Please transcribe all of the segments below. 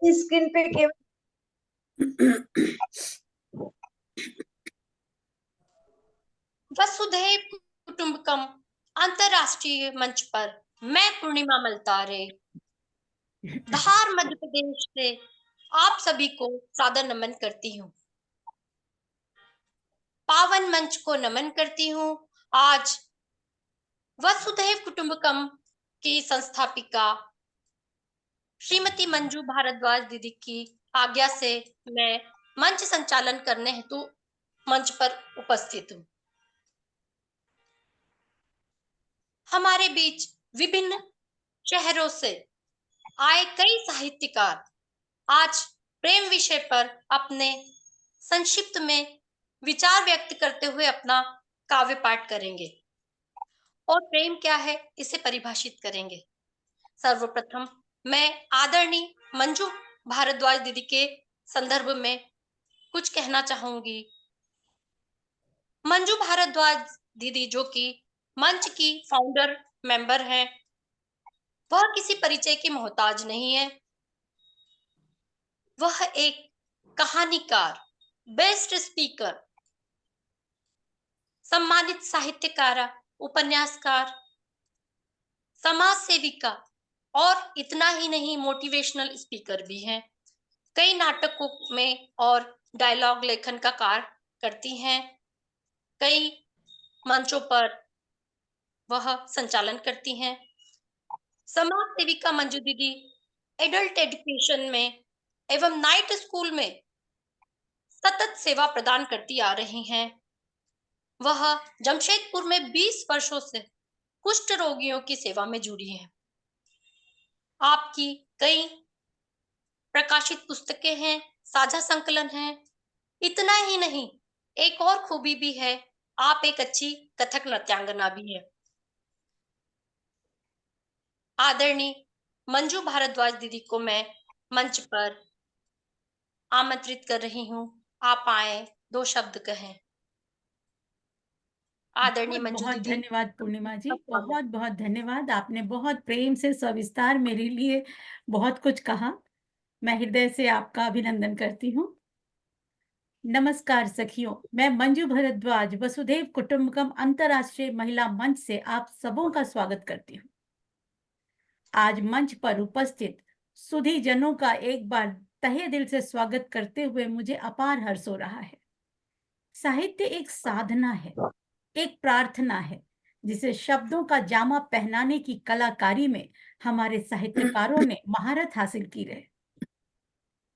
Screen पे केवल वसुधैव कुटुंबकम अंतरराष्ट्रीय मंच पर मैं पूर्णिमा मलतारे धार मध्य प्रदेश से आप सभी को सादर नमन करती हूँ। पावन मंच को नमन करती हूँ। आज वसुधैव कुटुंबकम की संस्थापिका श्रीमती मंजू भारद्वाज दीदी की आज्ञा से मैं मंच संचालन करने हेतु मंच पर उपस्थित हूँ। हमारे बीच विभिन्न शहरों से आए कई साहित्यकार आज प्रेम विषय पर अपने संक्षिप्त में विचार व्यक्त करते हुए अपना काव्य पाठ करेंगे और प्रेम क्या है इसे परिभाषित करेंगे। सर्वप्रथम मैं आदरणीय मंजू भारद्वाज दीदी के संदर्भ में कुछ कहना चाहूंगी। मंजू भारद्वाज दीदी जो कि मंच की फाउंडर मेंबर हैं, वह किसी परिचय की मोहताज नहीं है। वह एक कहानीकार, बेस्ट स्पीकर, सम्मानित साहित्यकारा, उपन्यासकार, समाज सेविका और इतना ही नहीं मोटिवेशनल स्पीकर भी हैं। कई नाटकों में और डायलॉग लेखन का कार्य करती हैं। कई मंचों पर वह संचालन करती हैं। समाज सेविका मंजू दीदी एडल्ट एजुकेशन में एवं नाइट स्कूल में सतत सेवा प्रदान करती आ रही हैं। वह जमशेदपुर में 20 वर्षों से कुष्ठ रोगियों की सेवा में जुड़ी हैं। आपकी कई प्रकाशित पुस्तकें हैं, साझा संकलन हैं। इतना ही नहीं, एक और खूबी भी है, आप एक अच्छी कथक नृत्यांगना भी है। आदरणीय मंजू भारद्वाज दीदी को मैं मंच पर आमंत्रित कर रही हूँ। आप आए, दो शब्द कहें। आदरणीय बहुत मंजू बहुत दीदी, धन्यवाद पूर्णिमा जी, आपका स्वागत। बहुत बहुत धन्यवाद। आपने बहुत प्रेम से सविस्तार मेरे लिए बहुत कुछ कहा। मैं हृदय से आपका अभिनंदन करती हूँ। नमस्कार सखियों, मैं मंजू भारद्वाज वसुधैव कुटुंबकम अंतर्राष्ट्रीय महिला मंच से आप सबों का स्वागत करती हूँ। आज मंच पर उपस्थित सुधी जनों का एक बार तहे दिल से स्वागत करते हुए मुझे अपार हर्ष हो रहा है। साहित्य एक साधना है, एक प्रार्थना है, जिसे शब्दों का जामा पहनाने की कलाकारी में हमारे साहित्यकारों ने महारत हासिल की है।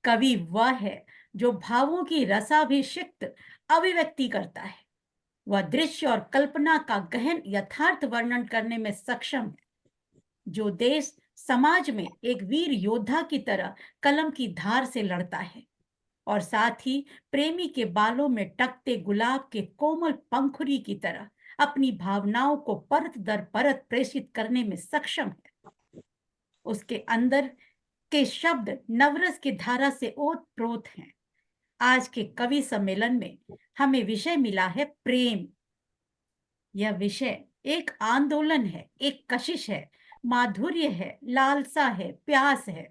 कवि वह है जो भावों की रसाभिषिक्त अभिव्यक्ति करता है। वह दृश्य और कल्पना का गहन यथार्थ वर्णन करने में सक्षम है, जो देश समाज में एक वीर योद्धा की तरह कलम की धार से लड़ता है और साथ ही प्रेमी के बालों में टकते गुलाब के कोमल पंखुड़ी की तरह अपनी भावनाओं को परत दर परत प्रेषित करने में सक्षम है। उसके अंदर के शब्द नवरस की धारा से ओत-प्रोत हैं। आज के कवि सम्मेलन में हमें विषय मिला है प्रेम। यह विषय एक आंदोलन है, एक कशिश है, माधुर्य है, लालसा है, प्यास है।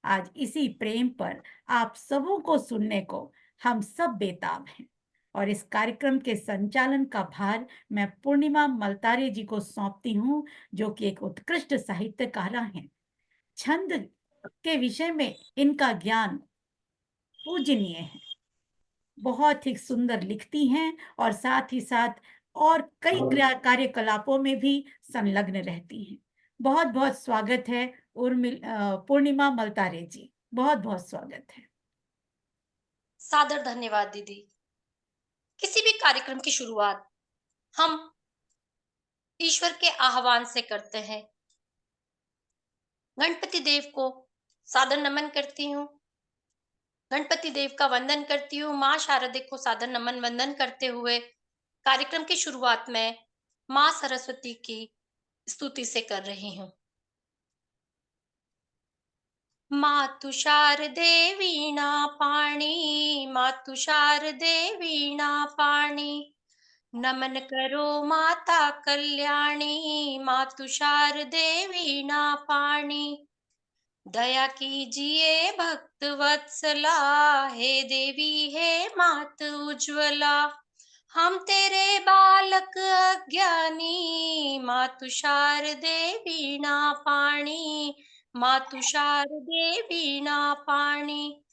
आज इसी प्रेम पर आप सबों को सुनने को हम सब बेताब हैं और इस कार्यक्रम के संचालन का भार मैं पूर्णिमा मलतारे जी को सौंपती हूँ, जो कि एक उत्कृष्ट साहित्यकारा हैं। छंद के विषय में इनका ज्ञान पूजनीय है। बहुत ही सुंदर लिखती हैं और साथ ही साथ और कई कार्यकलापों में भी संलग्न रहती हैं। बहुत बहुत स्वागत है पूर्णिमा मलतारे जी, बहुत बहुत स्वागत है। सादर धन्यवाद दीदी। किसी भी कार्यक्रम की शुरुआत हम ईश्वर के आह्वान से करते हैं। गणपति देव को सादर नमन करती हूँ। गणपति देव का वंदन करती हूँ। माँ शारदे को सादर नमन वंदन करते हुए कार्यक्रम की शुरुआत में माँ सरस्वती की स्तुति से कर रही हूँ। मातु शारदे वीणा पाणी, मातु शारदे वीणा पाणी, नमन करो माता कल्याणी, मातु शारदे वीणा पाणी। दया कीजिए भक्त वत्सला, हे देवी हे मात उज्ज्वला। हम तेरे बालक अज्ञानी, मातु शारदे वीणा पाणी, मातु शारदे वीणा पाणी।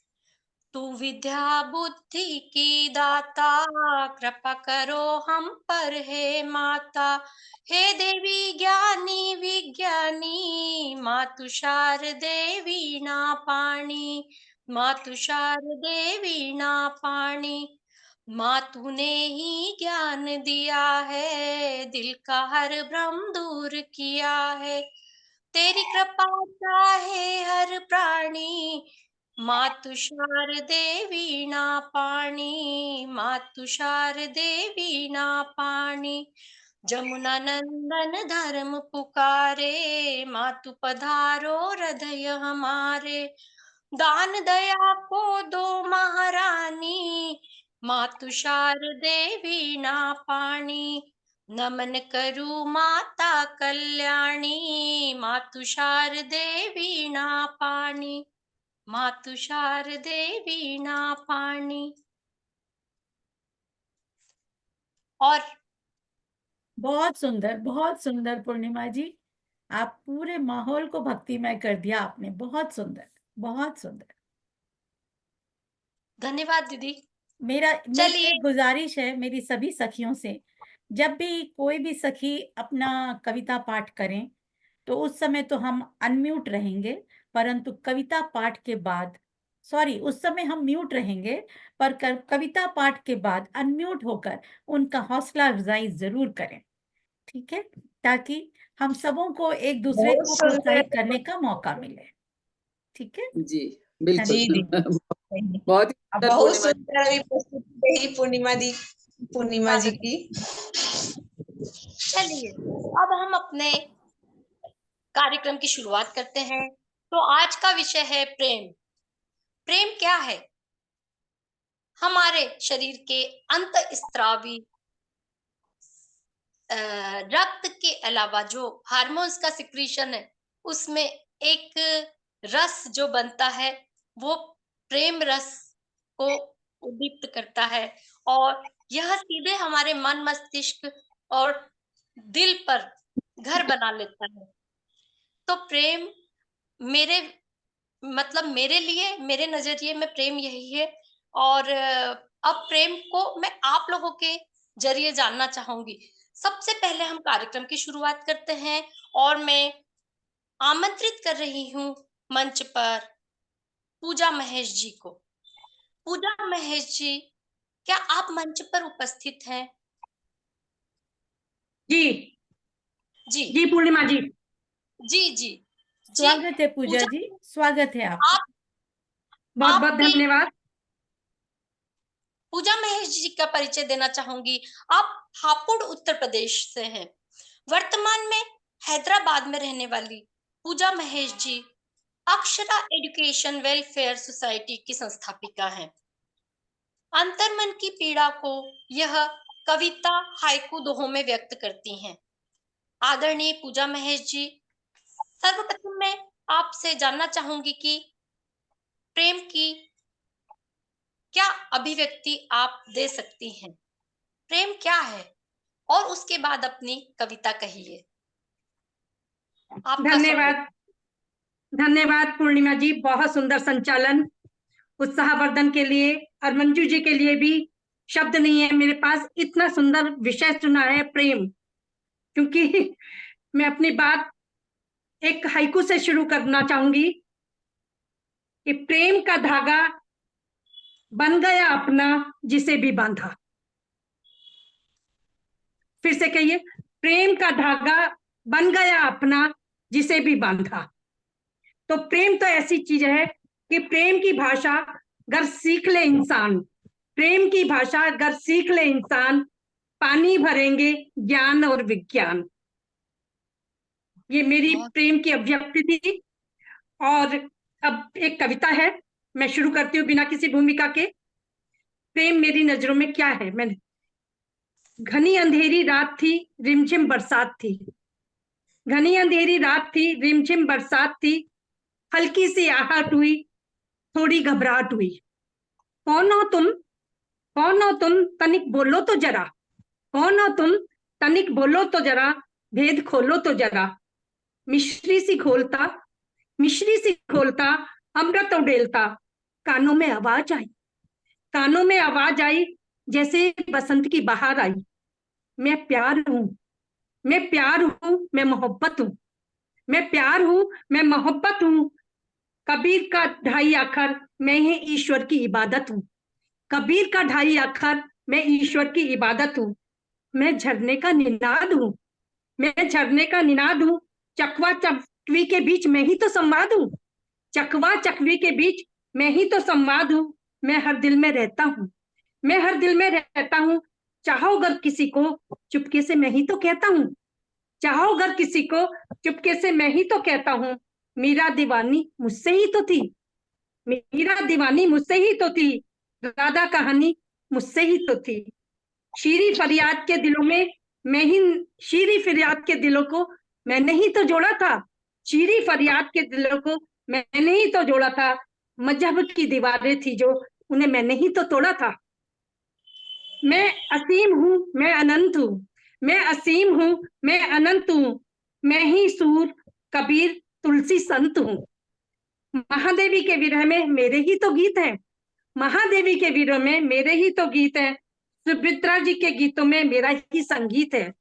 तू विद्या बुद्धि की दाता, कृपा करो हम पर हे माता। हे देवी ज्ञानी विज्ञानी, मातु शारदे वीणा पाणी, मातु शारदे वीणा पाणी। माँ तूने ही ज्ञान दिया है, दिल का हर भ्रम दूर किया है। तेरी कृपा चाहे हर प्राणी, मातु शारदे वीणा पाणी, मातु शारदे वीणा पाणी। जमुना नंदन धर्म पुकारे, मातु पधारो हृदय हमारे। दान दया को दो महारानी, मातु शारदे वीणा पाणी। नमन करू माता कल्याणी, मातु शारदे वीणा पाणी, मातु शारदे वीणा पाणी। और बहुत सुंदर पूर्णिमा जी। आप पूरे माहौल को भक्तिमय कर दिया आपने। बहुत सुंदर, बहुत सुंदर। धन्यवाद दीदी। मेरी चलिए, एक गुजारिश है मेरी सभी सखियों से, जब भी कोई भी सखी अपना कविता पाठ करें तो उस समय तो हम अनम्यूट रहेंगे, परंतु कविता पाठ के बाद, सॉरी, उस समय हम म्यूट रहेंगे, पर कविता पाठ के बाद अनम्यूट होकर उनका हौसला अफजाई जरूर करें, ठीक है, ताकि हम सबों को एक दूसरे बहुत को सुंदर। प्रोत्साहित करने का मौका मिले। ठीक है जी बिल्कुल। जी दी। बहुत ही अब सुंदर बहुत पूर्णिमा जी। सुंदर अभी प्रस्तुति रही पूर्णिमा जी की। चलिए अब हम अपने कार्यक्रम की शुरुआत करते हैं। तो आज का विषय है प्रेम। प्रेम क्या है? हमारे शरीर के अंतःस्त्रावी रक्त के अलावा जो हार्मोन्स का सिक्रीशन है, उसमें एक रस जो बनता है, वो प्रेम रस को उद्दीप्त करता है, और यह सीधे हमारे मन मस्तिष्क और दिल पर घर बना लेता है। तो प्रेम मेरे मेरे लिए, मेरे नजरिए में प्रेम यही है। और अब प्रेम को मैं आप लोगों के जरिए जानना चाहूंगी। सबसे पहले हम कार्यक्रम की शुरुआत करते हैं, और मैं आमंत्रित कर रही हूँ मंच पर पूजा महेश जी को। पूजा महेश जी, क्या आप मंच पर उपस्थित हैं? जी जी जी पूर्णिमा जी। जी जी जी। स्वागत है पूजा जी, स्वागत है आपका। आप बहुत बहुत आपकी धन्यवाद। पूजा महेश जी का परिचय देना चाहूंगी। आप हापुड़ उत्तर प्रदेश से हैं। वर्तमान में हैदराबाद में रहने वाली पूजा Mahesh ji Akshara education welfare society की संस्थापिका हैं। अंतर्मन की पीड़ा को यह कविता हाइकू दोहों में व्यक्त करती हैं। आदरणीय पूजा महेश जी, सर्वप्रथम मैं आपसे जानना चाहूंगी कि प्रेम की क्या अभिव्यक्ति आप दे सकती हैं? प्रेम क्या है? और उसके बाद अपनी कविता कहिए। आपका धन्यवाद स्वागत। धन्यवाद पूर्णिमा जी, बहुत सुंदर संचालन, उत्साहवर्धन के लिए। और मंजू जी के लिए भी शब्द नहीं है मेरे पास, इतना सुंदर विषय चुना है प्रेम। क्योंकि मैं अपनी बात एक हाइकू से शुरू करना चाहूंगी कि प्रेम का धागा बन गया अपना जिसे भी बांधा। फिर से कहिए, प्रेम का धागा बन गया अपना जिसे भी बांधा। तो प्रेम तो ऐसी चीज है कि प्रेम की भाषा अगर सीख ले इंसान, प्रेम की भाषा अगर सीख ले इंसान, पानी भरेंगे ज्ञान और विज्ञान। ये मेरी प्रेम की अभिव्यक्ति थी। और अब एक कविता है, मैं शुरू करती हूँ बिना किसी भूमिका के। प्रेम मेरी नजरों में क्या है। मैंने घनी अंधेरी रात थी, रिमझिम बरसात थी। घनी अंधेरी रात थी, रिमझिम बरसात थी। हल्की सी आहट हुई, थोड़ी घबराहट हुई। कौन हो तुम? कौन हो तुम? तनिक बोलो तो जरा। कौन हो तुम? तनिक बोलो तो जरा, भेद खोलो तो जरा। मिश्री सी खोलता, मिश्री सी खोलता, अमृत उड़ेलता। कानों में आवाज आई, कानों में आवाज आई, जैसे बसंत की बहार आई। मैं प्यार हूं, मैं प्यार हूं, मैं मोहब्बत हूं। मैं प्यार हूं, मैं मोहब्बत हूं। कबीर का ढाई अक्षर, मैं ही ईश्वर की इबादत हूं। कबीर का ढाई अक्षर, मैं ईश्वर की इबादत हूं। मैं झरने का निनाद हूं, मैं झरने का निनाद हूं। चकवा चकवी के बीच मैं ही तो संवाद हूं। चकवा चकवी के बीच मैं ही तो संवाद हूं। मैं हर दिल में रहता हूं, मैं हर दिल में रहता हूं। चाहो अगर किसी को, चुपके से मैं ही तो कहता हूं। चाहो अगर किसी को, चुपके से मैं ही तो कहता हूं। मीरा दीवानी मुझसे ही तो थी, मीरा दीवानी मुझसे ही तो थी। राधा कहानी मुझसे ही तो थी। शीरी फरियाद के दिलों में मैं ही, शीरी फरियाद के दिलों को मैंने ही तो जोड़ा था। शीरी फरियाद के दिलों को मैंने ही तो जोड़ा था। मजहब की दीवारें थी जो, उन्हें मैंने ही तो तोड़ा था। मैं असीम हूं, मैं अनंत हूं। मैं असीम हूं, मैं अनंत हूं। मैं ही सूर, कबीर, तुलसी, संत हूं। महादेवी के विरह में मेरे ही तो गीत हैं, महादेवी के विरह में मेरे ही तो गीत हैं। सुभद्रा जी के गीतों में मेरा ही संगीत है।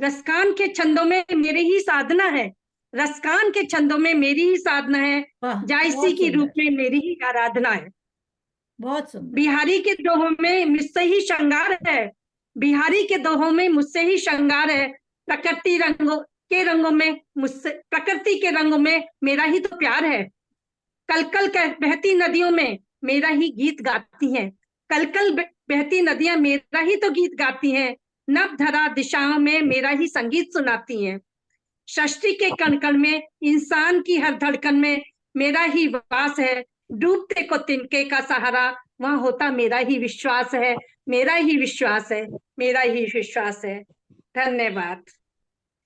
रसकान के छंदों में मेरी ही साधना है, रसकान के छंदों में मेरी ही साधना है। वाह, जायसी बहुत की रूप सुंदर, में मेरी ही आराधना है। बहुत सुंदर। बिहारी के दोहों में मुझसे ही श्रृंगार है, बिहारी के दोहों में मुझसे ही श्रृंगार है। प्रकृति रंगों में मुझसे, प्रकृति के रंगों में मेरा ही तो प्यार है। कलकल बहती नदियों में मेरा ही गीत गाती हैं, कलकल बहती नदियां मेरा ही तो गीत गाती हैं। नभ धरा दिशाओं में मेरा ही संगीत सुनाती हैं। सृष्टि के कण कण में, इंसान की हर धड़कन में मेरा ही वास है। डूबते को तिनके का सहारा, वहां होता मेरा ही विश्वास है। मेरा ही विश्वास है, मेरा ही विश्वास है। धन्यवाद।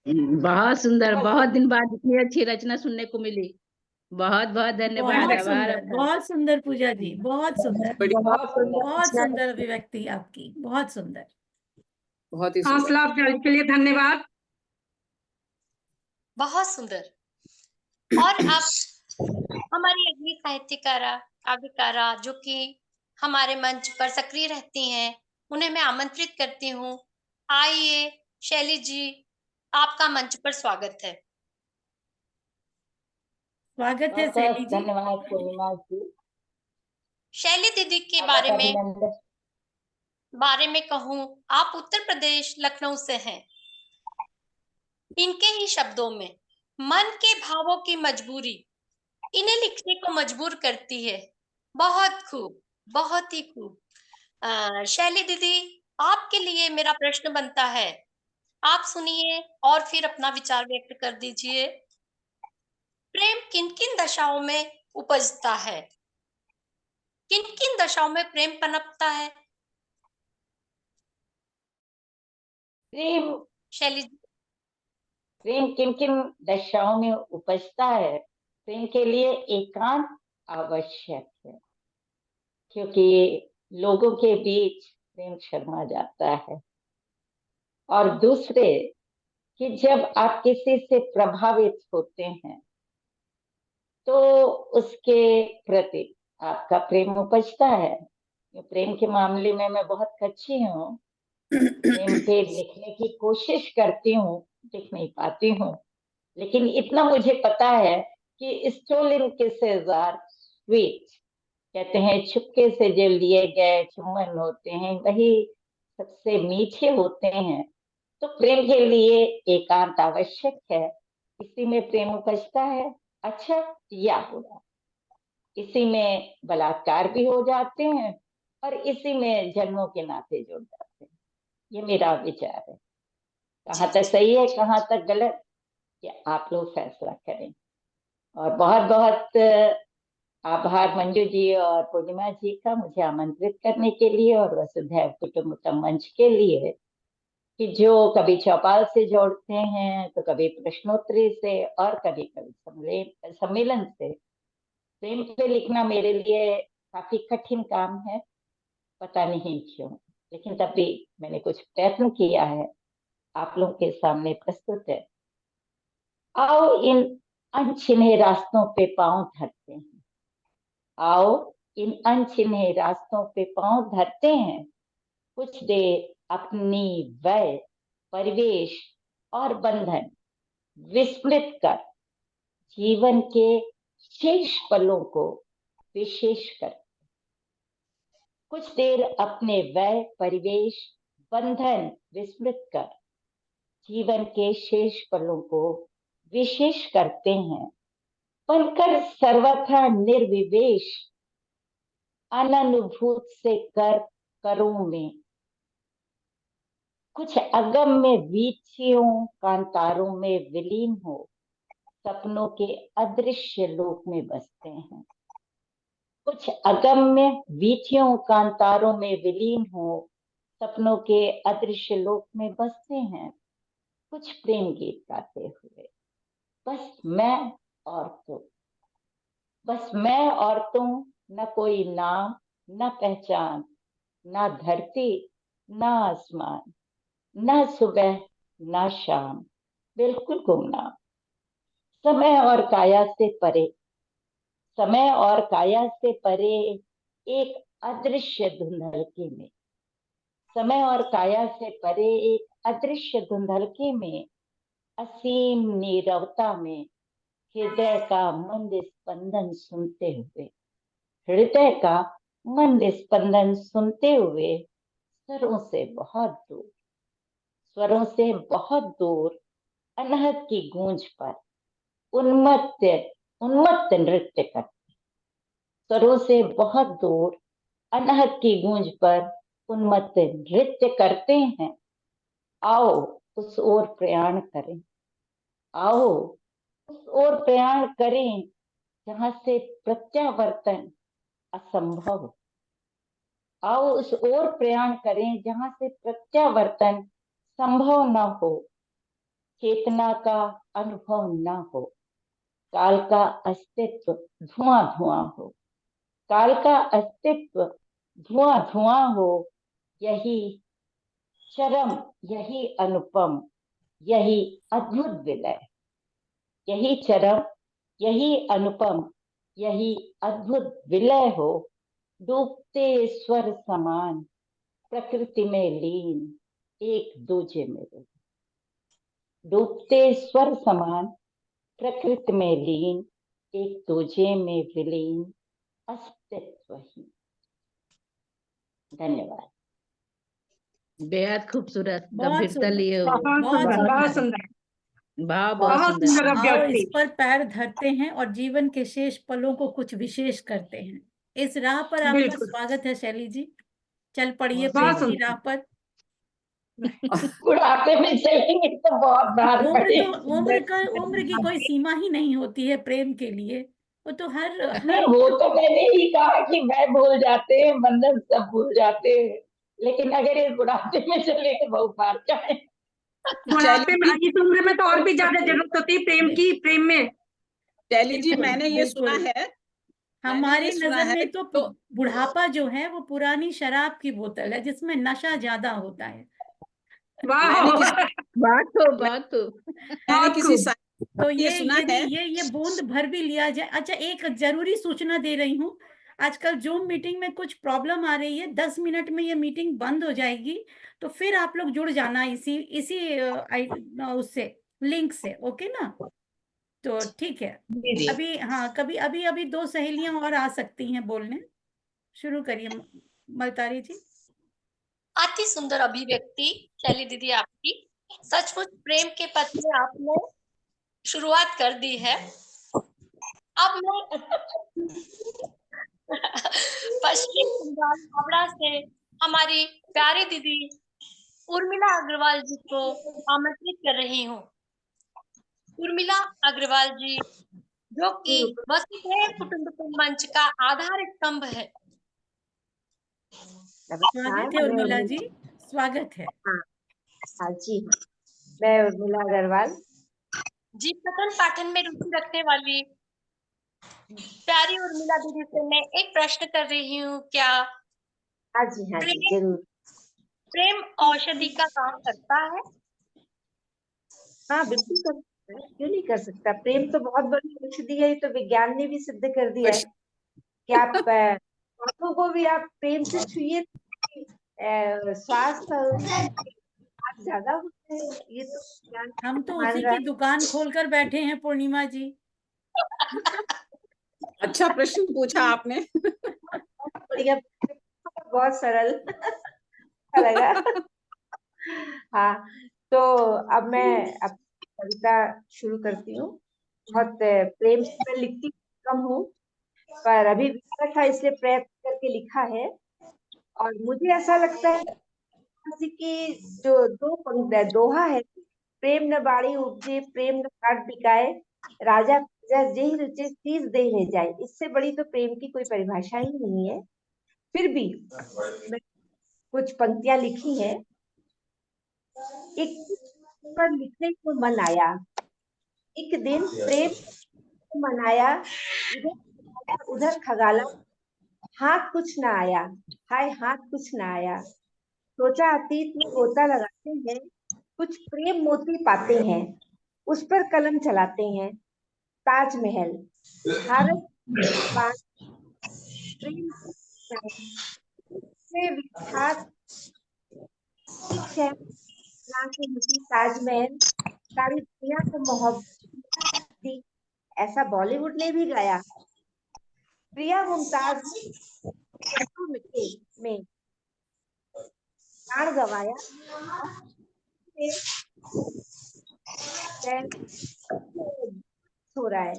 बहुत सुंदर, बहुत दिन बाद इतनी अच्छी रचना सुनने को मिली। बहुत बहुत धन्यवाद, बहुत आभार सुंदर, आपका। बहुत सुंदर पूजा जी, बहुत सुंदर, बहुत सुंदर अभिव्यक्ति आपकी, बहुत सुंदर। बहुत ही सुंदर। हौसला अफजाई के लिए धन्यवाद। बहुत सुंदर। और अब हमारी अगली साहित्यकारा, काव्यकारा जो कि हमारे मंच पर सक्रिय रहती हैं, उन्हें मैं आमंत्रित करती हूँ। आइए शैली जी, आपका मंच पर स्वागत है। स्वागत है बहुत शैली जी। धन्यवाद पूर्णिमा जी। शैली दीदी के बहुत अभिनंदन। बारे में कहूँ, आप उत्तर प्रदेश लखनऊ से हैं। इनके ही शब्दों में, मन के भावों की मजबूरी इन्हें लिखने को मजबूर करती है। बहुत खूब, बहुत ही खूब। शैली दीदी, आपके लिए मेरा प्रश्न बनता है, आप सुनिए और फिर अपना विचार व्यक्त कर दीजिए। प्रेम किन किन दशाओं में उपजता है? किन किन दशाओं में प्रेम पनपता है? प्रेम, शैली जी। प्रेम किन किन दशाओं में उपजता है? प्रेम के लिए एकांत आवश्यक है, क्योंकि लोगों के बीच प्रेम शर्मा जाता है। और दूसरे, कि जब आप किसी से प्रभावित होते हैं तो उसके प्रति आपका प्रेम उपजता है। प्रेम के मामले में मैं बहुत कच्ची हूँ, प्रेम पे लिखने की कोशिश करती हूँ, लिख नहीं पाती हूँ, लेकिन इतना मुझे पता है कि स्टोलन किसेस आर स्वीट। कहते हैं छुपके से जो लिए गए चुम्बन होते हैं वही सबसे मीठे होते हैं। तो प्रेम के लिए एकांत आवश्यक है। इसी में प्रेम उपजता है, अच्छा या बुरा। इसी में बलात्कार भी हो जाते हैं और इसी में जन्मों के नाते जुड़ जाते हैं। ये मेरा विचार है। कहाँ तक सही है, कहाँ तक गलत, ये आप लोग फैसला करें। और बहुत बहुत आभार मंजू जी और पूर्णिमा जी का मुझे आमंत्रित करने के लिए और वसुधैव कुटुंबकम मंच के लिए, कि जो कभी चौपाल से जोड़ते हैं तो कभी प्रश्नोत्तरी से और कभी कभी सम्मेलन से। प्रेम पे लिखना मेरे लिए काफी कठिन काम है, पता नहीं क्यों, लेकिन तब भी मैंने कुछ प्रयत्न किया है, आप लोगों के सामने प्रस्तुत है। आओ इन अनचिन्हे रास्तों पे पांव धरते हैं, आओ इन अनचिन्हे रास्तों पे पांव धरते हैं, कुछ देर अपनी वय, परिवेश और बंधन विस्मृत कर जीवन के शेष पलों को विशेष कर। कुछ देर अपने वय, परिवेश, बंधन विस्मृत कर जीवन के शेष पलों को विशेष करते हैं, बनकर सर्वथा निर्विवेश अननुभूत से करों में कुछ अगम्य वीथियों कांतारों में विलीन हो सपनों के अदृश्य लोक में बसते हैं। कुछ अगम्य वीथियों कांतारों में विलीन हो सपनों के अदृश्य लोक में बसते हैं। कुछ प्रेम गीत गाते हुए, बस मैं और तुम, बस मैं और तुम, न कोई नाम न पहचान, न धरती न आसमान, न सुबह न शाम, बिल्कुल गुमनाम। समय और काया से परे, समय और काया से परे एक अदृश्य धुंधलके में, समय और काया से परे एक अदृश्य धुंधलके में, असीम नीरवता में हृदय का मंद स्पंदन सुनते हुए, हृदय का मंद स्पंदन सुनते हुए स्वरों से बहुत दूर, स्वरों से बहुत दूर अनहद की गूंज पर उन्मत्त उन्मत्त नृत्य करते, स्वरों से बहुत दूर अनहद की गूंज पर उन्मत्त नृत्य करते हैं। आओ उस ओर प्रयाण करें, आओ उस ओर प्रयाण करें जहां से प्रत्यावर्तन असंभव। आओ उस ओर प्रयाण करें जहां से प्रत्यावर्तन संभव न हो, चेतना का अनुभव न हो, काल का अस्तित्व धुआं धुआं हो, काल का अस्तित्व धुआं धुआं हो। यही चरम, यही अनुपम, यही अद्भुत विलय, यही चरम, यही अनुपम, यही अद्भुत विलय हो। डूबते स्वर समान प्रकृति में लीन एक दूजे में विलय, डूबते स्वर समान प्रकृति में लीन एक दूजे में विलीन अस्तित्वहीन। धन्यवाद। बेहद खूबसूरत, बहुत गंभीरता सुंदर, लिए हुए, बहुत बहुत सुंदर, बहुत सुंदर। सुंदर, भाव बहुत बहुत सुंदर। सुंदर आओ अभिव्यक्ति। इस पर पैर धरते हैं और जीवन के शेष पलों को कुछ विशेष करते हैं। इस राह पर आपका बिल्कुल। स्वागत है शैली जी, चल पड़िए बहुत प्रेम सुंदर। की राह पर। बुढ़ापे में चलेंगे तो बहुत भार उम्र पड़ेगी। उम्र की कोई सीमा ही नहीं होती है प्रेम के लिए, वो तो हर नहीं, वो तो मैंने ही कहा कि मैं भूल जाते हैं, बंधन सब भूल जाते हैं, लेकिन अगर इस बुढ़ापे में चले तो बहुत भार जाए। बुढ़ापे में, इस उम्र में तो और भी ज्यादा जरूरत होती है प्रेम की, प्रेम में। शैली जी, बिल्कुल, मैंने ये सुना बिल्कुल। है, हमारी सुना नजर है में तो बुढ़ापा जो है वो पुरानी शराब की बोतल है जिसमें नशा ज्यादा होता है। वाह, बात हो, बात हो। मैंने बहुत किसी खूब। तो ये सुना यदि है। ये बूंद भर भी लिया जाए। अच्छा, एक जरूरी सूचना दे रही हूँ, आजकल जूम मीटिंग में कुछ प्रॉब्लम आ रही है, 10 मिनट में ये मीटिंग बंद हो जाएगी, तो फिर आप लोग जुड़ जाना इसी उससे, लिंक से, ओके ना? तो ठीक है, जी, जी। अभी हाँ, कभी अभी 2 सहेलियां और आ सकती हैं बोलने। शुरू करिए मलतारी जी। अति सुंदर अभिव्यक्ति शैली दीदी आपकी, सचमुच प्रेम के पथ में आपने शुरुआत कर दी है। अब मैं पश्चिम बंगाल हावड़ा से हमारी प्यारी दीदी उर्मिला अग्रवाल जी को आमंत्रित कर रही हूँ। उर्मिला अग्रवाल जी, जो कि वसुधैव कुटुंबकम मंच का आधार स्तंभ है। स्वागत है उर्मिला जी, स्वागत है। हाँ जी, मैं उर्मिला अग्रवाल। जी, पठन पाठन में रुचि रखने वाली प्यारी उर्मिला दीदी से मैं एक प्रश्न कर रही हूँ, क्या हाँ जी, हाँ जी, प्रेम जरूर। प्रेम औषधि का काम करता है? हाँ, बिल्कुल कर सकता है, क्यों नहीं कर सकता। प्रेम तो बहुत बड़ी औषधि है, ये तो विज्ञान ने भी सिद्ध कर दिया है कि आप आंखों को भी आप प्रेम से छुइए, स्वास्थ्य ज्यादा होता है। ये तो विज्ञान हम तो मान उसी रहा की दुकान खोलकर बैठे हैं पूर्णिमा जी। अच्छा प्रश्न पूछा आपने। है। बढ़िया, बहुत सरल अच्छा लगा। हाँ, तो अब मैं कविता शुरू करती हूँ। बहुत प्रेम से मैं लिखती कम हूँ, पर अभी विचार था इसलिए प्रयत्न करके लिखा है। और मुझे ऐसा लगता है कि जो दोहा है, प्रेम न बाड़ी उपजे, प्रेम न घाट बिकाए, राजा प्रजा जेहि रुचे शीस देहि ले जाए। इससे बड़ी तो प्रेम की कोई परिभाषा ही नहीं है। फिर भी मैं कुछ पंक्तियां लिखी हैं। एक पर लिखने को मन आया, एक दिन प्रेम को मनाया, इधर उधर खगाला, हाथ कुछ ना आया, हाय हाथ कुछ ना आया। सोचा अतीत में गोता लगाते हैं, कुछ प्रेम मोती पाते हैं, उस पर कलम चलाते हैं। ताजमहल भारत प्रेम से विख्यात एक शहर के नीचे ताजमहल सारी दुनिया को मोहब्बत दी, ऐसा बॉलीवुड ने भी गाया। प्रिया मुमताज में प्राण गवाया, हो रहा है।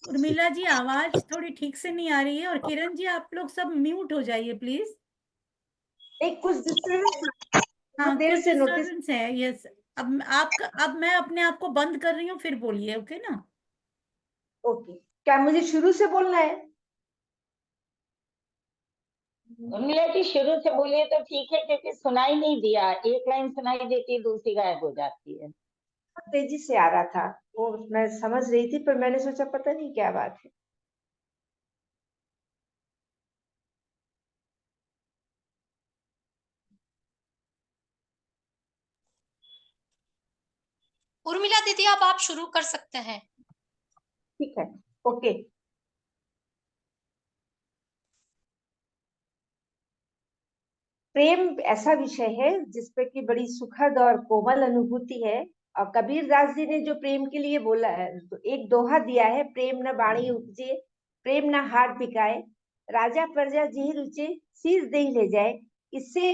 उर्मिला जी, आवाज थोड़ी ठीक से नहीं आ रही है। और किरण जी, आप लोग सब म्यूट हो जाइए प्लीज। एक कुछ डिस्टर्बेंस हाँ, देर कुछ से नोटिस। डिस्टर्बेंस है। यस, अब मैं अपने आप को बंद कर रही हूँ, फिर बोलिए। ओके ना? ओके, क्या मुझे शुरू से बोलना है? उर्मिला जी शुरू से बोलिए तो ठीक है, क्योंकि सुनाई नहीं दिया। एक लाइन सुनाई देती है, दूसरी गायब हो जाती है। तेजी से आ रहा था वो, मैं समझ रही थी, पर मैंने सोचा पता नहीं क्या बात है। उर्मिला दीदी, अब आप शुरू कर सकते हैं। ठीक है, ओके। प्रेम ऐसा विषय है जिसपे की बड़ी सुखद और कोमल अनुभूति है। और कबीर दास जी ने जो प्रेम के लिए बोला है, तो एक दोहा दिया है, प्रेम न बाणी उपजे, प्रेम न हाट बिकाए, राजा प्रजा जेहि रुचे शीस देहि ले जाए। इससे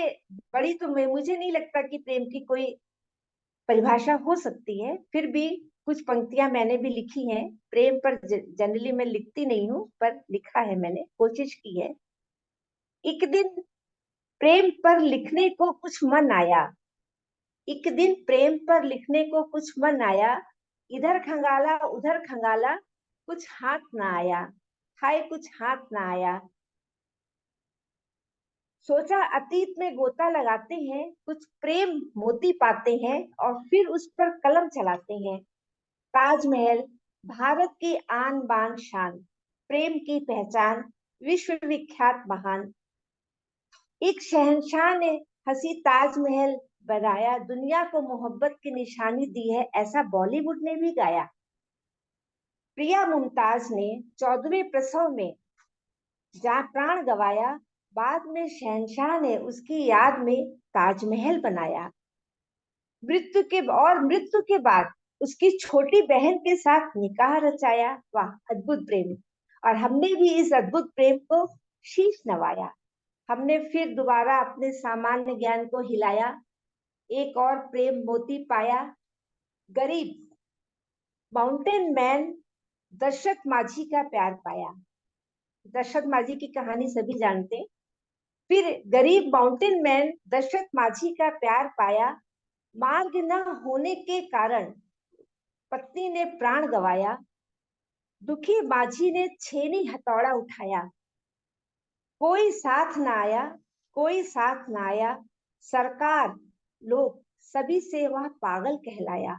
बड़ी तो मुझे नहीं लगता कि प्रेम की कोई परिभाषा हो सकती है। फिर भी कुछ पंक्तियां मैंने भी लिखी हैं। प्रेम पर जनरली मैं लिखती नहीं हूँ, पर लिखा है, मैंने कोशिश की है। एक दिन प्रेम पर लिखने को कुछ मन आया, एक दिन प्रेम पर लिखने को कुछ मन आया, इधर खंगाला उधर खंगाला, कुछ हाथ ना आया, हाय कुछ हाथ ना आया। सोचा अतीत में गोता लगाते हैं, कुछ प्रेम मोती पाते हैं, और फिर उस पर कलम चलाते हैं। ताजमहल भारत की आन बान शान, प्रेम की पहचान, विश्व विख्यात महान। एक शहंशाह ने हंसी ताजमहल बनाया, दुनिया को मोहब्बत की निशानी दी है, ऐसा बॉलीवुड ने भी गाया। प्रिया मुमताज ने 14वें प्रसव में जहाँ प्राण गवाया, बाद में शहंशाह ने उसकी याद में ताजमहल बनाया। मृत्यु के बाद उसकी छोटी बहन के साथ निकाह रचाया। वाह, अद्भुत प्रेम। और हमने भी इस अद्भुत प्रेम को शीश नवाया। हमने फिर दोबारा अपने सामान्य ज्ञान को हिलाया, एक और प्रेम मोती पाया। गरीब माउंटेन मैन दशरथ माझी का प्यार पाया। दशरथ माझी की कहानी सभी जानते हैं। फिर गरीब माउंटेन मैन दशरथ माझी का प्यार पाया, मार्ग न होने के कारण पत्नी ने प्राण गवाया। दुखी माझी ने छेनी हथौड़ा उठाया, कोई साथ न आया, कोई साथ न आया। सरकार लोग सभी से वह पागल कहलाया।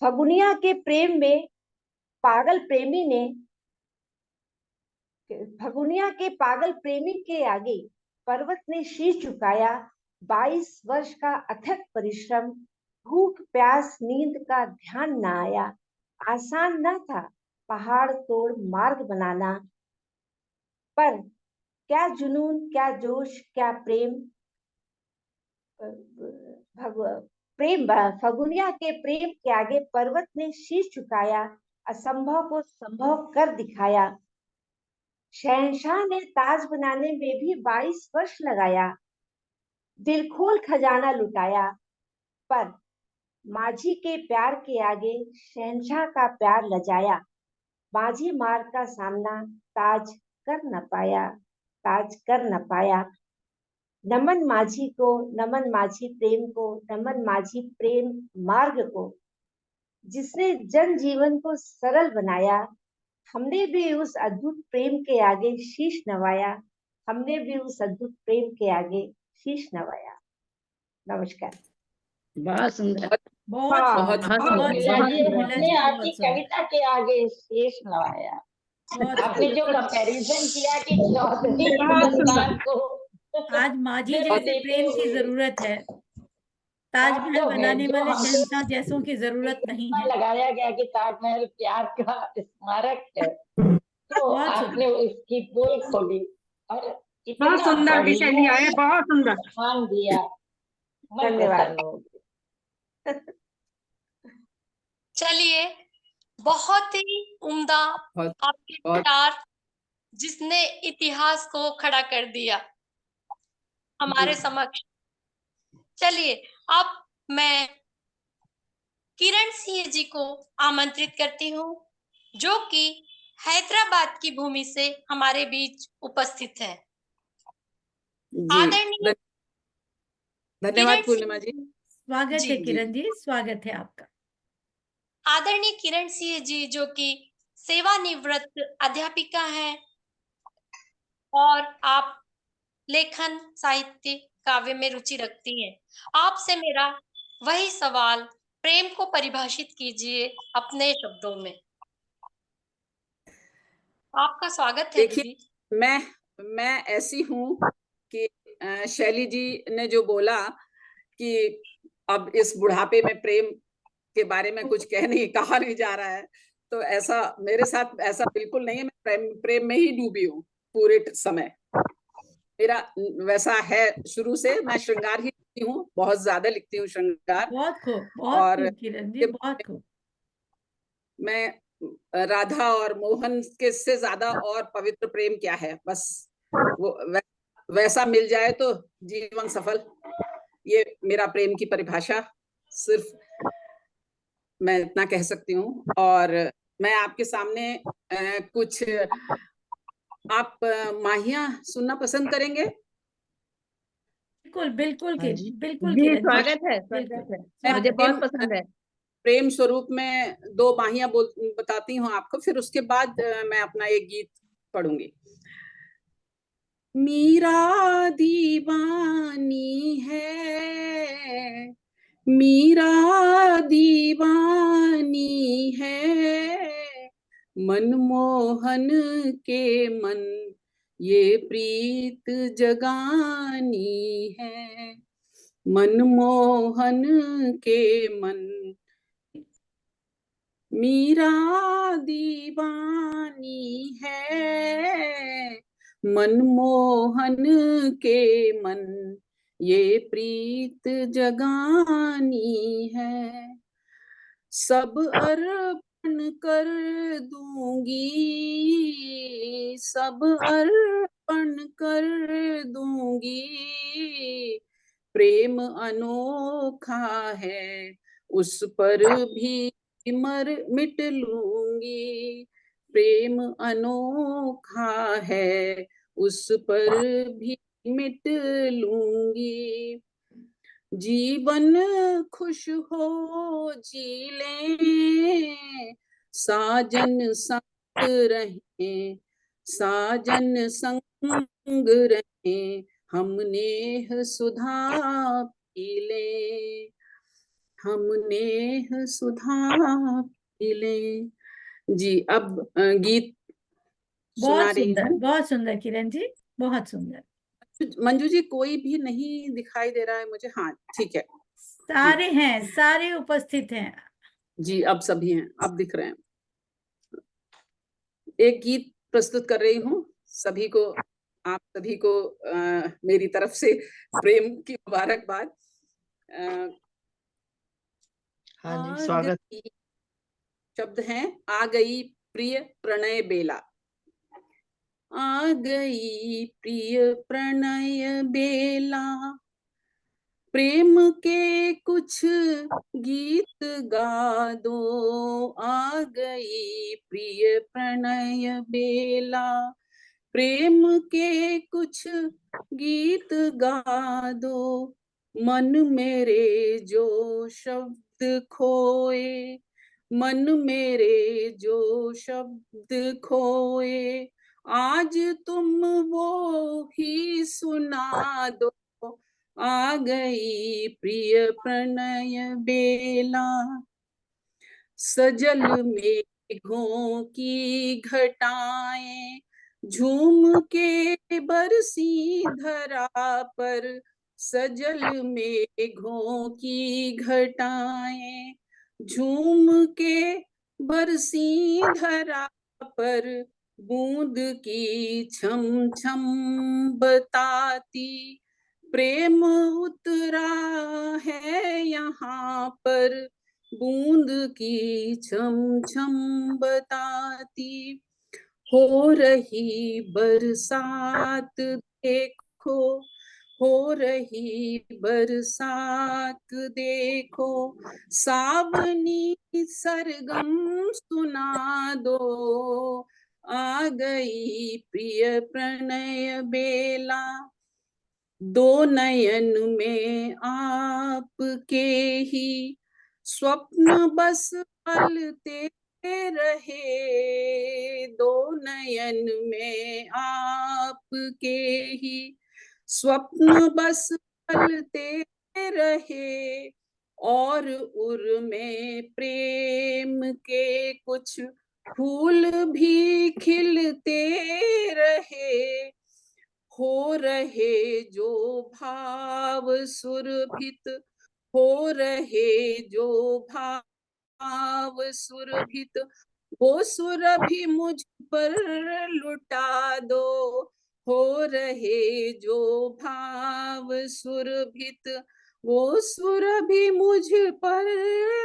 फगुनिया के प्रेम में पागल प्रेमी ने फगुनिया के पागल प्रेमी के आगे पर्वत ने शीश झुकाया। 22 वर्ष का अथक परिश्रम, भूख प्यास नींद का ध्यान न आया। आसान न था पहाड़ तोड़ मार्ग बनाना, पर क्या जुनून, क्या जोश, क्या प्रेम। फगुनिया के प्रेम के आगे पर्वत ने शीश झुकाया, असंभव को संभव कर दिखाया। शहंशाह ने ताज बनाने में भी 22 वर्ष लगाया, दिल खोल खजाना लुटाया, पर माझी के प्यार के आगे शहंशाह का प्यार लजाया। माझी मार का सामना ताज कर न पाया, ताज कर न पाया। नमन माझी को, नमन माझी प्रेम को, नमन माझी प्रेम मार्ग को, जिसने जन जीवन को सरल बनाया। हमने भी उस अद्भुत प्रेम के आगे शीश नवाया, हमने भी उस अद्भुत प्रेम के आगे शीश नवाया। नमस्कार। बहुत सुंदर। बहुत वाह, सुंदर, बहुत बहुत सुंदर, मीरा बहुत जी, सुंदर, सुंदर। मीरा हमने जी, आपकी बहुत सुंदर, कविता के आगे शेष नवाया। बहुत आपने सुंदर। जो कंपैरिजन किया कि चौधरी बहुत सुंदर। हिंदुस्तान को आज माझी दर्द जैसे देते प्रेम की हुए, जरूरत है, आप ताजमहल तो है बनाने जो वाले हमको शहंशाह जैसों की जरूरत नहीं है। लगाया गया कि ताजमहल प्यार का स्मारक है, तो बहुत आपने सुंदर, उसकी पोल खोली और बहुत इतना सुंदर विषय लिया है, बढ़िया बहुत सुंदर। सम्मान दिया। मैं धन्यवाद। प्रसन्न हूँ। चलिए, बहुत ही उम्दा बहुत आपके बहुत विचार, जिसने इतिहास को खड़ा कर दिया हमारे समक्ष। चलिए, अब मैं किरण सिंह जी को आमंत्रित करती हूँ, जो कि हैदराबाद की भूमि से हमारे बीच उपस्थित है। जी। आदरणीय धन्यवाद किरण पूर्णिमा जी। स्वागत जी, है जी। किरण जी, स्वागत है आपका। आदरणीय किरण सिंह जी, जो कि सेवानिवृत्त अध्यापिका हैं और आप लेखन, साहित्य, काव्य में रुचि रखती हैं। आपसे मेरा वही सवाल, प्रेम को परिभाषित कीजिए अपने शब्दों में। आपका स्वागत है देखिए, दीदी। मैं ऐसी हूँ कि शैली जी ने जो बोला कि अब इस बुढ़ापे में प्रेम के बारे में कुछ कहा नहीं जा रहा है, तो ऐसा मेरे साथ ऐसा बिल्कुल नहीं है। मैं प्रेम में ही डूबी हूँ पूरे समय। मेरा वैसा है शुरू से। मैं श्रृंगार ही लिखती हूँ, बहुत ज्यादा लिखती हूँ श्रृंगार। बहुत और खूब किरण जी, बहुत खूब। मैं राधा और मोहन के से ज्यादा और पवित्र प्रेम क्या है, बस वो वैसा मिल जाए तो जीवन सफल। ये मेरा प्रेम की परिभाषा, सिर्फ मैं इतना कह सकती हूँ। और मैं आपके सामने कुछ आप माहिया सुनना पसंद करेंगे? बिल्कुल बिल्कुल हाँ जी बिल्कुल जी, किरण जी, स्वागत है, बिल्कुल स्वागत है। मैं मुझे स्वागत है। बहुत पसंद है। प्रेम स्वरूप में 2 माहिया बताती हूँ आपको, फिर उसके बाद मैं अपना एक गीत पढ़ूंगी। मीरा दीवानी है, मीरा दीवानी है, मनमोहन के मन ये प्रीत जगानी है, मनमोहन के मन। मीरा दीवानी है, मनमोहन के मन ये प्रीत जगानी है, सब अर्पण कर दूंगी, सब अर्पण कर दूंगी, प्रेम अनोखा है उस पर भी मिट लूंगी, प्रेम अनोखा है उस पर भी मिट लूंगी, जीवन खुश हो जी लें, साजन संग रहें, साजन संग रहें, हम नेह सुधा पी ले, हम नेह सुधा पी ले। जी, अब गीत सुना रही हूँ। बहुत सुंदर किरण जी, बहुत सुंदर। मंजू जी, कोई भी नहीं दिखाई दे रहा है मुझे। हाँ, ठीक है। सारे हैं, सारे उपस्थित हैं। जी, अब सभी हैं, अब दिख रहे हैं। एक गीत प्रस्तुत कर रही हूँ सभी को, आप सभी को मेरी तरफ से प्रेम की मुबारकबाद। हाँ जी, स्वागत। शब्द हैं, आ गई प्रिय प्रणय बेला। आ गई प्रिय प्रणय बेला, प्रेम के कुछ गीत गा दो। आ गई प्रिय प्रणय बेला, प्रेम के कुछ गीत गा दो। मन मेरे जो शब्द खोए, मन मेरे जो शब्द खोए, आज तुम वो ही सुना दो। आ गई प्रिय प्रणय बेला, सजल मेघों की घटाएं झूम के बरसी धरा पर। सजल मेघों की घटाएं झूम के बरसी धरा पर, बूंद की छम छम बताती प्रेम उतरा है यहाँ पर। बूंद की छम छम बताती हो रही बरसात देखो, हो रही बरसात देखो। सावनी सरगम सुना दो। आ गई प्रिय प्रणय बेला, दो नयन में आपके ही स्वप्न बस पलते रहे। दो नयन में आपके ही स्वप्न बस पलते रहे, और उर में प्रेम के कुछ फूल भी खिलते रहे। हो रहे जो भाव सुरभित, हो रहे जो भाव सुरभित, वो सुरभि मुझ पर लुटा दो। हो रहे जो भाव सुरभित, वो सुरभि मुझ पर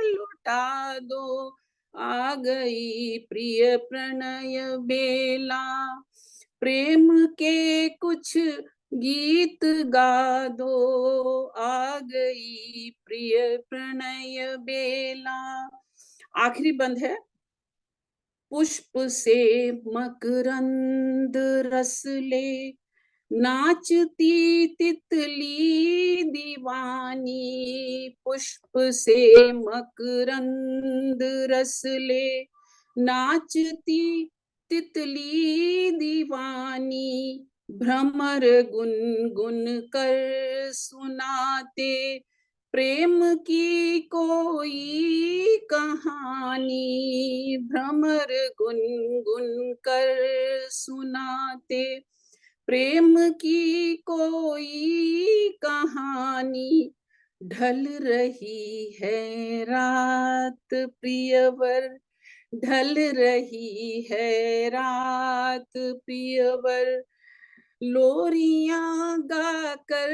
लुटा दो। आ गई प्रिय प्रणय बेला, प्रेम के कुछ गीत गा दो। आ गई प्रिय प्रणय बेला। आखिरी बंद है, पुष्प से मकरंद रस ले, नाचती तितली दीवानी। पुष्प से मकरंद रस ले, नाचती तितली दीवानी। भ्रमर गुनगुन कर सुनाते प्रेम की कोई कहानी। भ्रमर गुनगुन कर सुनाते प्रेम की कोई कहानी। ढल रही है रात प्रियवर, ढल रही है रात प्रियवर। लोरियां गाकर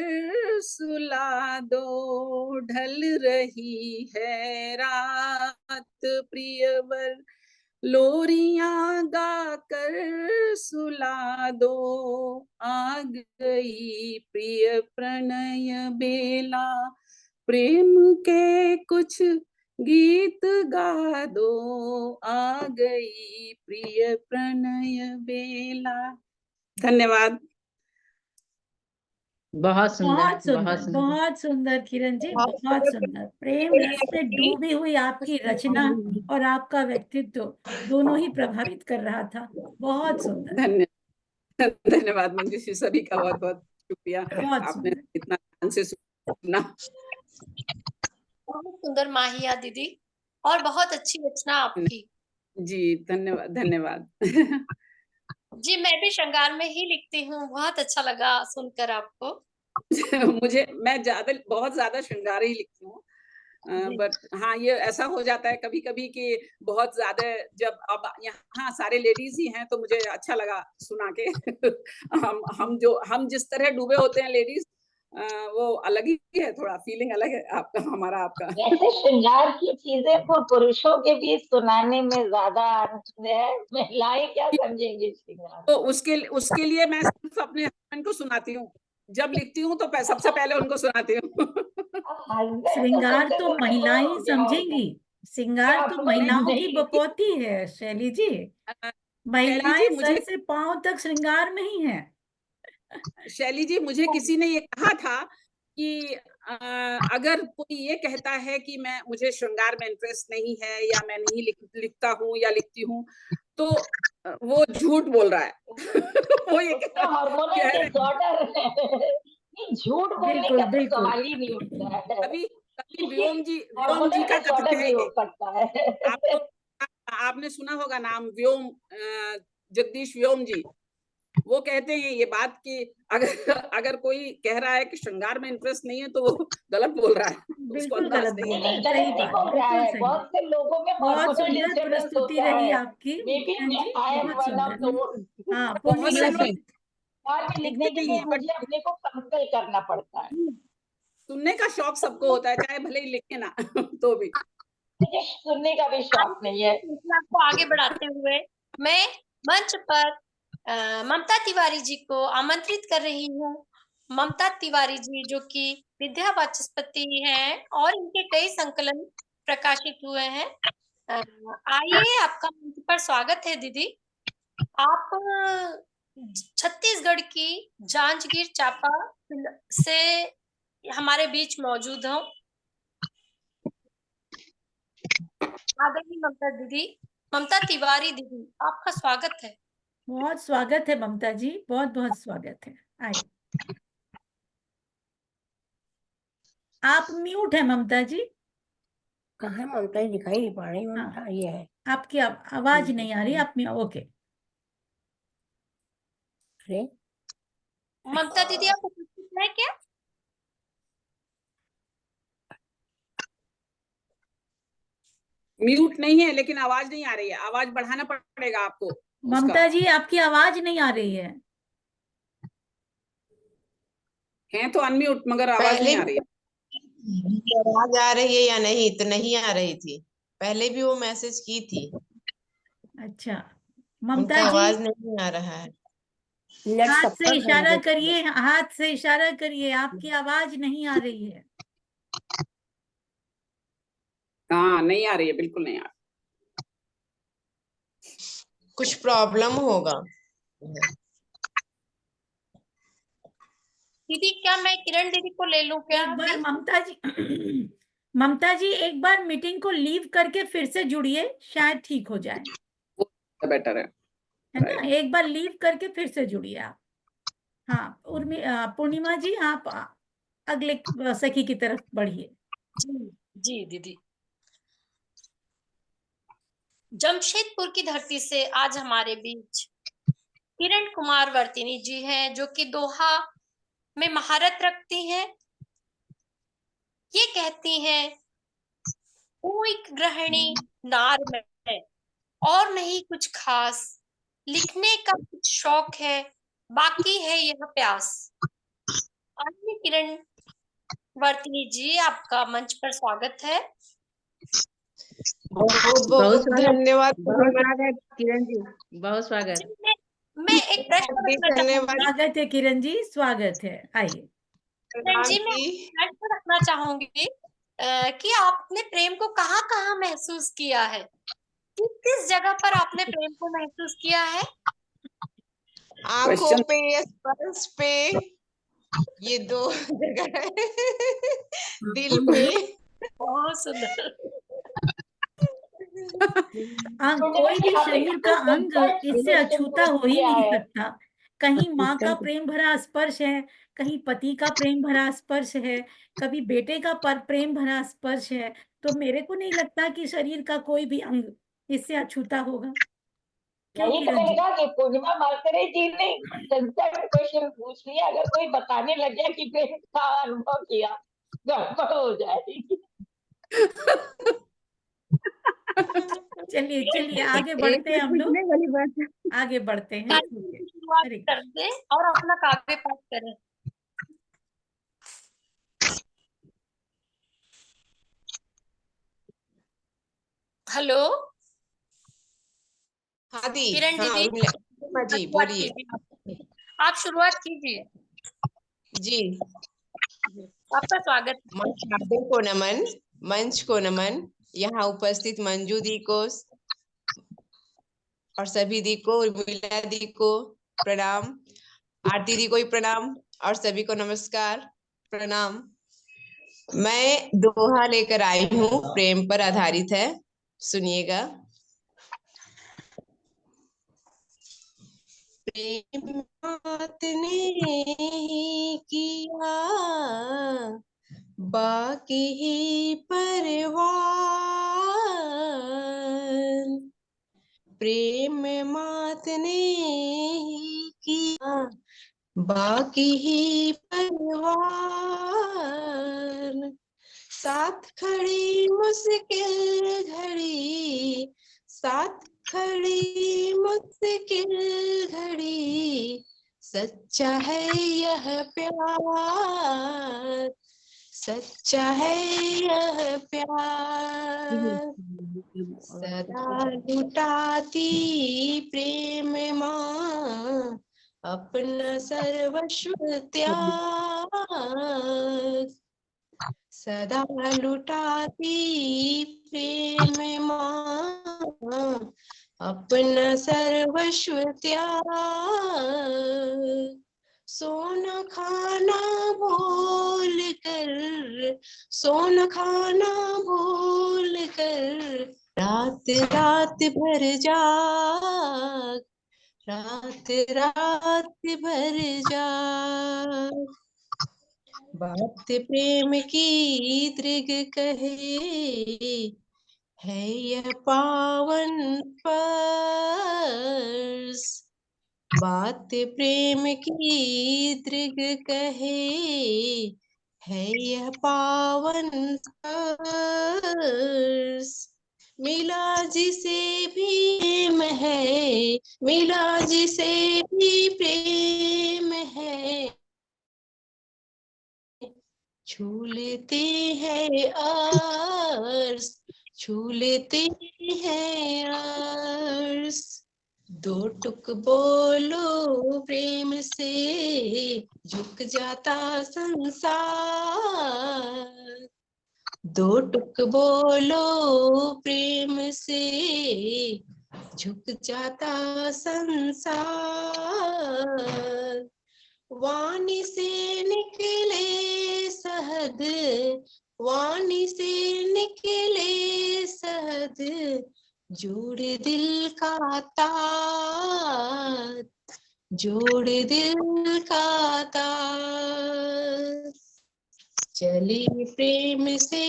सुला दो। ढल रही है रात प्रियवर, लोरियां गाकर सुला दो। आ गई प्रिय प्रणय बेला, प्रेम के कुछ गीत गा दो। आ गई प्रिय प्रणय बेला। धन्यवाद। बहुत सुंदर, बहुत सुंदर, बहुत सुंदर। बहुत सुंदर किरण जी, बहुत सुंदर। प्रेम रस में डूबी हुई आपकी रचना और आपका व्यक्तित्व दोनों ही प्रभावित कर रहा था। बहुत सुंदर। धन्यवाद मंजू जी, सभी का बहुत बहुत शुक्रिया, बहुत आपने सुंदर। इतना ध्यान से सुना। बहुत सुंदर माहिया दीदी, और बहुत अच्छी रचना आपकी। जी धन्यवाद धन्यवाद। जी मैं भी श्रृंगार में ही लिखती हूँ, बहुत अच्छा लगा सुनकर आपको। मैं बहुत ज्यादा श्रृंगार ही लिखती हूँ, जी। बट हाँ ये ऐसा हो जाता है कभी कभी कि बहुत ज्यादा, जब अब यहाँ सारे लेडीज ही हैं तो मुझे अच्छा लगा सुना के। हम जिस तरह डूबे होते हैं लेडीज, वो अलग ही है, थोड़ा फीलिंग अलग है आपका हमारा आपका। वैसे श्रृंगार की चीजें को पुरुषों के बीच सुनाने में ज्यादा आनंद है, महिलाएं क्या समझेंगी श्रृंगार। तो उसके लिए मैं सिर्फ अपने हस्बैंड को सुनाती हूँ, जब लिखती हूँ तो सबसे पहले उनको सुनाती हूँ। हस्बैंड तो श्रृंगार सबसे तो बड़े वो महिलाएं हो गया होगा, समझेंगी, श्रृंगार तो अपना महिलाओं की नहीं। बपौती है शैली जी। शैली जी महिलाएं मुझे सर से पांव तक श्रृंगार में ही है। शैली जी मुझे किसी ने ये कहा था कि अगर कोई ये कहता है कि मुझे श्रृंगार में इंटरेस्ट नहीं है या मैं नहीं लिखता हूँ या लिखती हूँ, तो वो झूठ बोल रहा है। वो ये उसका कह हार्मोनल रहे डिसऑर्डर है। ये झूठ बोलने बिल्कुल का तो बिल्कुल। सवाल ही नहीं उठता है। कभी व्योम जी हार्मोनल का कथन डिसऑर्डर है भी हो ये। सकता है। आपने सुना होगा नाम व्योम, जगदीश व्योम जी। वो कहते हैं ये बात कि अगर कोई कह रहा है कि श्रृंगार में इंटरेस्ट नहीं है तो वो गलत बोल रहा है, उसको बिल्कुल अंदाज गलत नहीं बोल है। रहा है, नहीं, सही गलत नहीं बात, बोल रहा बिल्कुल है, सही। बहुत से लोगों में बहुत हार्मोनल सुंदर डिस्टर्बेंस प्रस्तुति होता रही है। आपकी मे बी बहन जी, आई एम बहुत वन ऑफ सुंदर। दोज। हाँ बहुत पूर्णिमा से जी। लोग और भी लिखने लिखते के नहीं लिए है, मुझे अपने को कंपेल करना पड़ता है। सुनने का शौक सबको होता है, चाहे भले ही लिखे ना तो भी। मुझे सुनने का भी शौक नहीं है। सिलसिला को आगे बढ़ाते हुए मैं मंच पर ममता तिवारी जी को आमंत्रित कर रही हूँ। ममता तिवारी जी जो कि विद्या वाचस्पति हैं और इनके कई संकलन प्रकाशित हुए हैं। आइए, आपका मंच पर स्वागत है दीदी। आप छत्तीसगढ़ की जांजगीर चांपा से हमारे बीच मौजूद हो। आदरणीय ममता तिवारी दीदी, आपका स्वागत है। बहुत स्वागत है ममता जी, बहुत बहुत स्वागत है। आइए, आप म्यूट है ममता जी। कहाँ ममता जी दिखाई नहीं पा रही। हाँ, ममता ये है। आपकी आवाज नहीं आ रही। आप ओके। अरे ममता दीदी, आप उपस्थित हैं क्या? म्यूट नहीं है, लेकिन आवाज नहीं आ रही है, आवाज बढ़ाना पड़ेगा आपको ममता उसका। जी आपकी आवाज नहीं आ रही है। है तो अनम्यूट, मगर आवाज नहीं आ रही है। आवाज आ रही है या नहीं, तो नहीं आ रही थी। पहले भी वो मैसेज की थी, अच्छा ममता उनका जी, आवाज नहीं आ रहा है। नेट हाथ सबका से इशारा खराब करिए, हाथ से इशारा करिए, आपकी आवाज नहीं आ रही है। हाँ नहीं आ रही है, बिल्कुल नहीं आ रही। कुछ प्रॉब्लम होगा। दीदी, क्या मैं किरण दीदी को ले लूं क्या एक बार अभी? ममता जी ममता जी एक बार मीटिंग को लीव करके फिर से जुड़िए, शायद ठीक हो जाए, वो बेटर है। है ना। एक बार लीव करके फिर से जुड़िए आप। हाँ पूर्णिमा जी, आप अगले सखी की तरफ बढ़िए। जी जी दीदी। जमशेदपुर की धरती से आज हमारे बीच किरण कुमार वर्तिनी जी हैं, जो कि दोहा में महारत रखती हैं। ये कहती हैं, कोई गृहिणी नार में है और नहीं कुछ खास, लिखने का कुछ शौक है, बाकी है यह प्यास। आइए किरण वर्तिनी जी, आपका मंच पर स्वागत है। बहुत बहुत धन्यवाद। बहुत स्वागत किरण जी, बहुत स्वागत। जी, मैं एक प्रश्न रखना धन्यवाद चाहूंगी। स्वागत है किरण जी, स्वागत है। आइए किरण जी, मैं प्रश्न रखना चाहूंगी कि आपने प्रेम को कहाँ कहाँ महसूस किया है? किस किस जगह पर आपने प्रेम को महसूस किया है? आंखों पे, स्पर्श पे, ये दो जगह है। दिल पे। बहुत सुंदर। कोई भी शरीर का अंग इससे अछूता हो ही नहीं सकता। कहीं माँ का प्रेम भरा स्पर्श है, कहीं पति का प्रेम भरा स्पर्श है, कभी बेटे का प्रेम भरा स्पर्श है, तो मेरे को नहीं लगता कि शरीर का कोई भी अंग इससे अछूता होगा। क्यों यही तो किरण मैंने जी? कहा कि पूर्णिमा मालकरे जी ने सेंसर्ड क्वेश्चन पूछ लिया, अगर कोई बताने लग गया कि प्रेम का अनुभव किया, गड़बड़ हो जाएगी। चलिए चलिए आगे एक बढ़ते हैं हम लोग, पूछने वाली बात है। आगे बढ़ते हैं। गायत्री की शुरुआत हरे कर दे और अपना काव्य पाठ करें। हेलो हाँ दी, किरण हाँ दीदी, उर्मिला जी शुरुआत बोलिए। कीजिए, आप शुरुआत कीजिए जी, आपका स्वागत है। मंच को नमन, मंच को नमन, यहाँ उपस्थित मंजू दी को और सभी दी को, उर्मिला दी को प्रणाम, आरती दी को भी प्रणाम और सभी को नमस्कार प्रणाम। मैं दोहा लेकर आई हूँ, प्रेम पर आधारित है, सुनिएगा। प्रेम बात ने ही किया बाकी ही परवान, प्रेम मात ने ही किया बाकी ही परवान, साथ खड़ी मुश्किल घड़ी, साथ खड़ी मुश्किल घड़ी, सच्चा है यह प्यार, सच्चा है यह प्यार, सदा लुटाती प्रेम माँ अपना सर्वस्व त्याग, सदा लुटाती प्रेम माँ अपना सर्वस्व त्याग, सोना खाना भूल कर, सोना खाना भूल कर, रात रात भर जाग, रात रात भर जाग, बात प्रेम की दृग कहे, है यह पावन स्पर्श, बात प्रेम की दृग कहे, है यह पावन स्पर्श, मिला जिसे भी प्रेम है, मिला जिसे भी प्रेम है, छू लेते हैं अर्श, छू लेते हैं अर्श, दो टुक बोलो प्रेम से झुक जाता संसार, दो टुक बोलो प्रेम से झुक जाता संसार, वाणी से निकले सहद, वाणी से निकले सहद, जोड़ दिल का तार, जोड़ दिल का तार, चली प्रेम से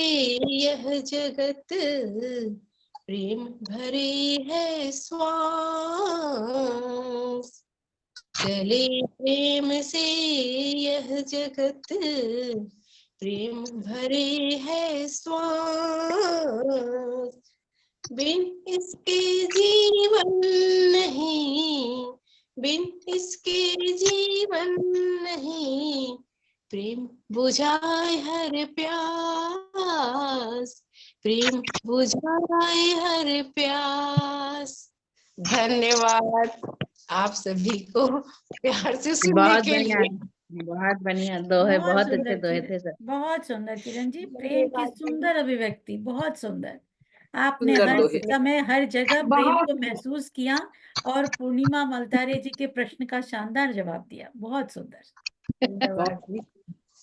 यह जगत, प्रेम भरे है श्वास, चले प्रेम से यह जगत, प्रेम भरे है श्वास, बिन इसके जीवन नहीं, बिन इसके जीवन नहीं, प्रेम बुझाए हर प्यास, प्रेम बुझाए हर प्यास। धन्यवाद आप सभी को प्यार से सुनने बहुत के बढ़िया, लिए। बहुत बढ़िया दोहे, बहुत अच्छे सुंदर दोहे किरण, थे सर। बहुत सुंदर किरण जी, प्रेम की सुंदर अभिव्यक्ति, बहुत सुंदर। आपने सुंदर हर दोहे। समय हर जगह प्रेम बहुत को महसूस किया और पूर्णिमा मलतारे जी के प्रश्न का शानदार जवाब दिया, बहुत सुंदर। धन्यवाद जी।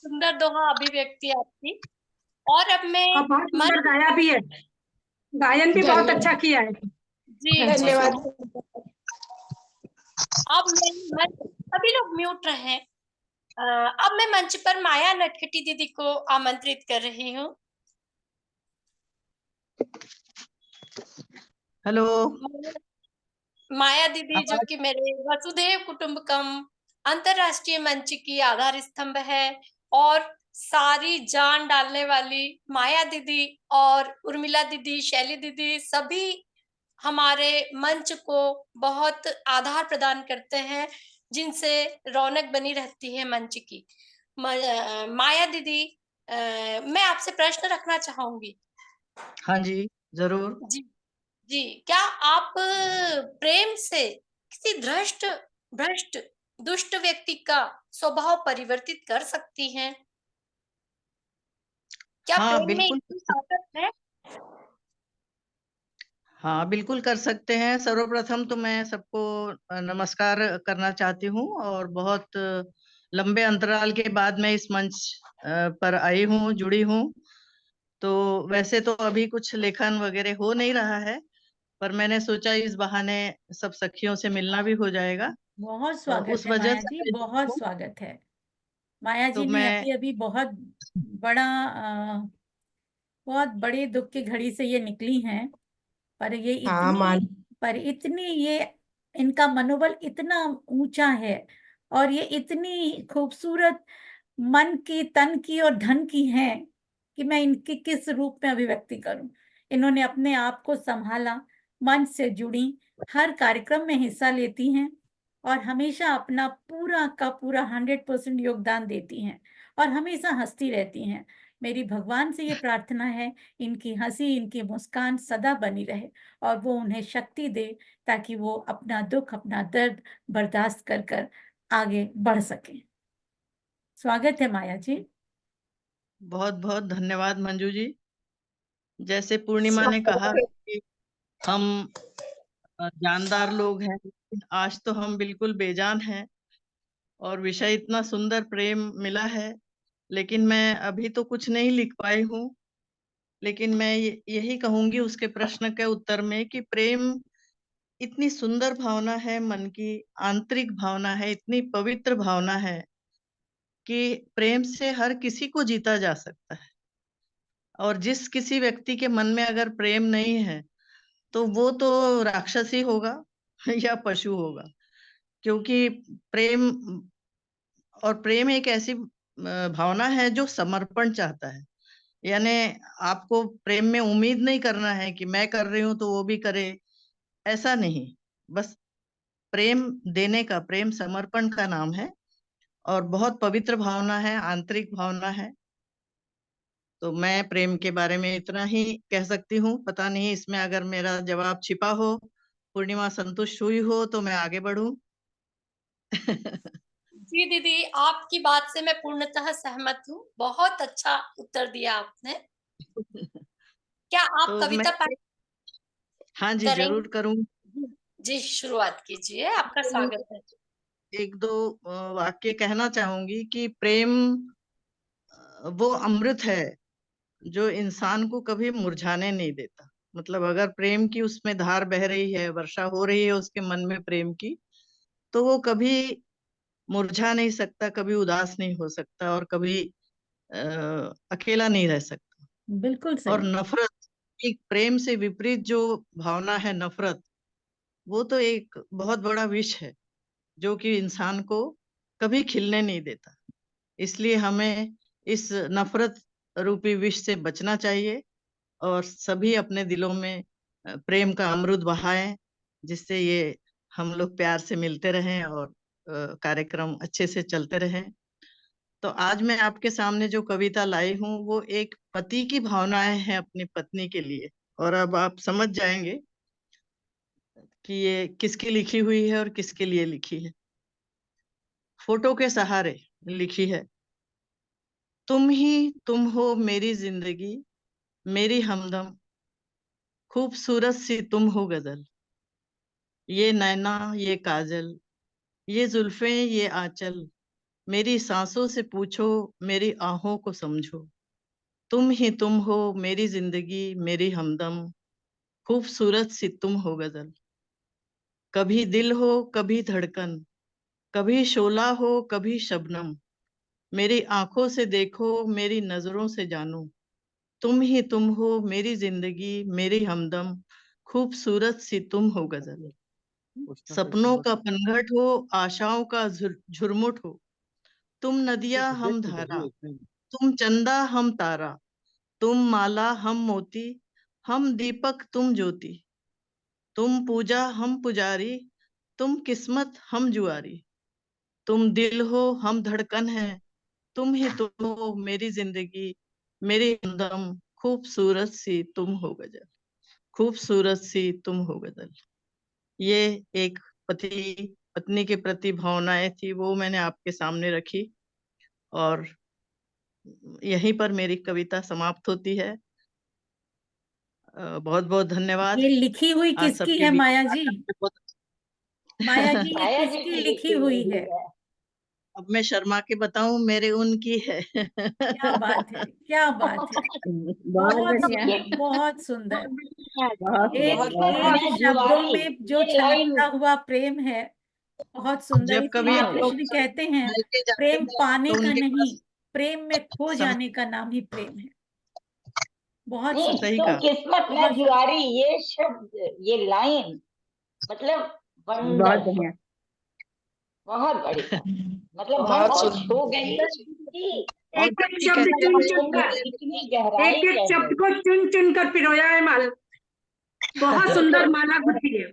सुंदर दोहा अभिव्यक्ति आपकी। और अब मैं और बहुत सुंदर गाया भी है, गायन भी बहुत अच्छा किया है। जी धन्यवाद। अब मैं सभी लोग म्यूट रहे, अब मैं मंच पर माया नटखटी दीदी को आमंत्रित कर रही हूँ। हेलो। माया दीदी जो कि मेरे वसुधैव कुटुंबकम अंतरराष्ट्रीय मंच की आधार स्तंभ है, और सारी जान डालने वाली माया दीदी और उर्मिला दीदी, शैली दीदी, सभी हमारे मंच को बहुत आधार प्रदान करते हैं, जिनसे रौनक बनी रहती है मंच की। माया दीदी, मैं आपसे प्रश्न रखना चाहूंगी। हाँ जी, जरूर। जी जी, क्या आप प्रेम से किसी भ्रष्ट दुष्ट व्यक्ति का स्वभाव परिवर्तित कर सकती हैं? क्या हाँ प्रेम में बिल्कुल। इतनी ताकत है? हाँ बिल्कुल कर सकते हैं। सर्वप्रथम तो मैं सबको नमस्कार करना चाहती हूँ, और बहुत लंबे अंतराल के बाद मैं इस मंच पर आई हूँ, जुड़ी हूँ। तो वैसे तो अभी कुछ लेखन वगैरह हो नहीं रहा है, पर मैंने सोचा इस बहाने सब सखियों से मिलना भी हो जाएगा। बहुत तो स्वागत उस है वजह माया से जी, मैं बहुत हूँ। स्वागत है। माया तो जी ने मैं अभी अभी बहुत बड़े दुख की घड़ी से ये निकली हैं, पर ये हाँ मान इतनी ये इनका मनोबल इतना ऊंचा है, और ये इतनी खूबसूरत मन की, तन की और धन की हैं कि मैं इनकी किस रूप में अभिव्यक्ति करूं। इन्होंने अपने आप को संभाला, मंच से जुड़ी, हर कार्यक्रम में हिस्सा लेती हैं, और हमेशा अपना पूरा का पूरा 100% योगदान देती हैं, और हमेशा हंसती रहती हैं। मेरी भगवान से ये प्रार्थना है, इनकी हंसी, इनकी मुस्कान सदा बनी रहे, और वो उन्हें शक्ति दे, ताकि वो अपना दुख, अपना दर्द बर्दाश्त कर कर आगे बढ़ सके। स्वागत है माया जी। बहुत बहुत धन्यवाद मंजू जी। जैसे पूर्णिमा ने कहा कि हम जानदार लोग हैं, लेकिन आज तो हम बिल्कुल बेजान हैं, और विषय इतना सुंदर प्रेम मिला है। लेकिन मैं अभी तो कुछ नहीं लिख पाई हूँ, लेकिन मैं यही कहूंगी उसके प्रश्न के उत्तर में कि प्रेम इतनी सुंदर भावना है, मन की आंतरिक भावना है, इतनी पवित्र भावना है कि प्रेम से हर किसी को जीता जा सकता है। और जिस किसी व्यक्ति के मन में अगर प्रेम नहीं है, तो वो तो राक्षसी होगा या पशु होगा। क्योंकि प्रेम प्रेम एक ऐसी भावना है जो समर्पण चाहता है। यानी आपको प्रेम में उम्मीद नहीं करना है कि मैं कर रही हूं तो वो भी करे, ऐसा नहीं। बस प्रेम देने का, प्रेम समर्पण का नाम है, और बहुत पवित्र भावना है, आंतरिक भावना है। तो मैं प्रेम के बारे में इतना ही कह सकती हूँ। पता नहीं इसमें अगर मेरा जवाब छिपा हो, पूर्णिमा संतुष्ट हुई हो, तो मैं आगे बढ़ूं। जी दीदी, आपकी बात से मैं पूर्णतः सहमत हूँ। बहुत अच्छा उत्तर दिया आपने। क्या आप तो मैं, कविता पाठ हाँ जी करेंगे? जरूर करूँ। जी, शुरुआत कीजिए, आपका स्वागत है। एक दो वाक्य कहना चाहूंगी कि प्रेम वो अमृत है जो इंसान को कभी मुरझाने नहीं देता। मतलब अगर प्रेम की उसमें धार बह रही है, वर्षा हो रही है उसके मन में प्रेम की, तो वो कभी मुरझा नहीं सकता, कभी उदास नहीं हो सकता, और कभी अकेला नहीं रह सकता। बिल्कुल और सही। नफरत, एक प्रेम से विपरीत जो भावना है नफरत, वो तो एक बहुत बड़ा विष है जो कि इंसान को कभी खिलने नहीं देता। इसलिए हमें इस नफरत रूपी विष से बचना चाहिए, और सभी अपने दिलों में प्रेम का अमृत बहाएं, जिससे ये हम लोग प्यार से मिलते रहें और कार्यक्रम अच्छे से चलते रहें। तो आज मैं आपके सामने जो कविता लाई हूँ वो एक पति की भावनाएं हैं अपनी पत्नी के लिए, और अब आप समझ जाएंगे कि ये किसकी लिखी हुई है और किसके लिए लिखी है। फोटो के सहारे लिखी है। तुम ही तुम हो मेरी जिंदगी, मेरी हमदम, खूबसूरत सी तुम हो गजल। ये नैना, ये काजल, ये जुल्फें, ये आंचल, मेरी सांसों से पूछो, मेरी आहों को समझो। तुम ही तुम हो मेरी जिंदगी, मेरी हमदम, खूबसूरत सी तुम हो गजल। कभी दिल हो, कभी धड़कन, कभी शोला हो, कभी शबनम, मेरी आंखों से देखो, मेरी नजरों से जानो, तुम ही तुम हो मेरी जिंदगी, मेरी हमदम, खूबसूरत सी तुम हो गजल। सपनों का पनघट हो, आशाओं का झुरमुट हो, तुम नदियां हम धारा, तुम चंदा हम तारा, तुम माला हम मोती, हम दीपक तुम ज्योति, तुम पूजा हम पुजारी, तुम किस्मत हम जुआरी, तुम दिल हो हम धड़कन है, तुम ही तुम हो मेरी जिंदगी, मेरी हमदम, खूबसूरत सी तुम हो गजल, खूबसूरत सी तुम हो गजल। ये एक पति पत्नी के प्रति भावनाएं थी, वो मैंने आपके सामने रखी और यहीं पर मेरी कविता समाप्त होती है। बहुत बहुत धन्यवाद। ये लिखी हुई आज किसकी सबके है बीच माया जी? माया जी, ये माया जी किसकी की लिखी हुई है? अब मैं शर्मा के बताऊं, मेरे उनकी है। क्या बात है, क्या बात है, बहुत बहुत बढ़िया, सुंदर, बहुत सुंदर। बहुत एक बढ़िया। एक मैं शब्दों जुआरी, में जो ये लाइन छलकता हुआ प्रेम है, बहुत सुंदर। जब कभी इसीलिए आप लोग कृष्ण कहते हैं, मायके जाते प्रेम हैं पाने तो का उनके नहीं, पास प्रेम में खो सम... जाने का नाम ही प्रेम है। बहुत नहीं, सुंदर, सही तुम कहा। किस्मत मैं बहुत सुंदर। जुआरी, ये शब्द, ये लाइन मतलब बहुत वंडरफुल, बढ़िया। बहुत बढ़िया, मतलब मन बहुत को सुंदर। छू गई कि और एक एक जबकि शब्द कहते चुन हैं चुन कर, इतनी गहराई एक एक है। शब्द को चुन चुन कर पिरोया है माल। बहुत सुंदर माला गुथी है,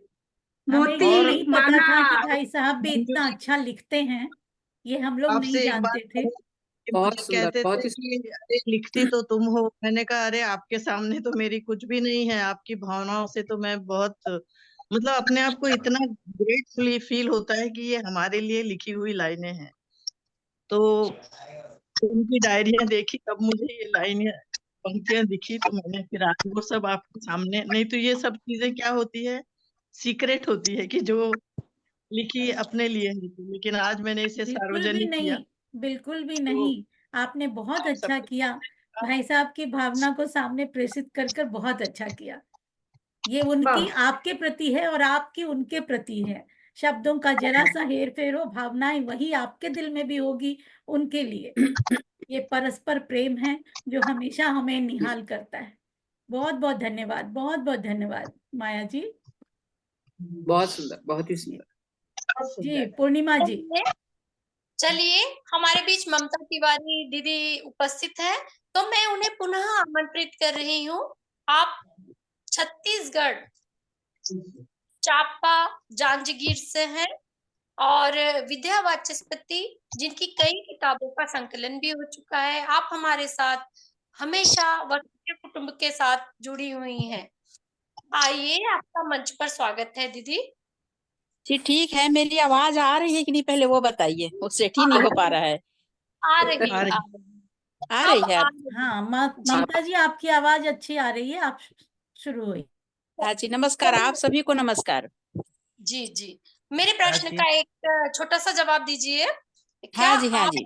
हमें ये और नहीं मोती पता था कि माला। भाई साहब भी मंजू इतना जी, अच्छा लिखते हैं, ये हम लोग नहीं आपसे एक बात जानते थे। कहूं कि बहुत मुझे सुंदर, कहते बहुत थे ही कि अरे लिखती तो तुम हो। मैंने कहा अरे आपके सामने तो मेरी कुछ भी नहीं है, आपकी भावनाओं से तो मैं बहुत मतलब अपने आप को इतना ग्रेटफुली फील होता है कि ये हमारे लिए लिखी हुई लाइनें हैं। तो उनकी डायरियां देखी तब मुझे ये लाइनें पंक्तियां दिखी, तो मैंने फिर आज वो सब आपके सामने, नहीं तो ये सब चीजें क्या होती है, सीक्रेट होती है कि जो लिखी अपने लिए होती, लेकिन आज मैंने इसे बिल्कुल भी सार्वजनिक किया नहीं, बिल्कुल भी तो नहीं। आपने बहुत आप अच्छा सबके किया, भाई साहब की भावना को सामने प्रेषित कर कर बहुत अच्छा किया। ये उनकी वाह, आपके प्रति है और आपकी उनके प्रति है। शब्दों का जरा सा हेर फेर हो, भावनाएं वही आपके दिल में भी होगी उनके लिए। ये परस्पर प्रेम है जो हमेशा हमें निहाल करता है। बहुत बहुत धन्यवाद, बहुत बहुत धन्यवाद माया जी। बहुत सुंदर, बहुत ही सुंदर। जी पूर्णिमा जी। चलिए चलिए, हमारे बीच ममता तिवारी दीदी उपस्थित है, तो मैं उन्हें पुनः आमंत्रित कर रही हूँ। आप छत्तीसगढ़ चापा जांजगीर से हैं और विद्या वाचस्पति, जिनकी कई किताबों का संकलन भी हो चुका है। आप हमारे साथ हमेशा वर्षीय कुटुंब के साथ जुड़ी हुई हैं। आइए, आपका मंच पर स्वागत है दीदी। जी ठीक है, मेरी आवाज आ रही है कि नहीं पहले वो बताइए, वो सेट ही नहीं हो पा रहा है। आ रही आ रही। आ अब रही है आ अब? रही हाँ जी। ममता जी, आपकी आवाज अच्छी आ रही है, आप शुरू हुई। हाँ जी, नमस्कार, आप सभी को नमस्कार। जी जी, मेरे प्रश्न जी का एक छोटा सा जवाब दीजिए। क्या हाँ जी, हाँ आप जी।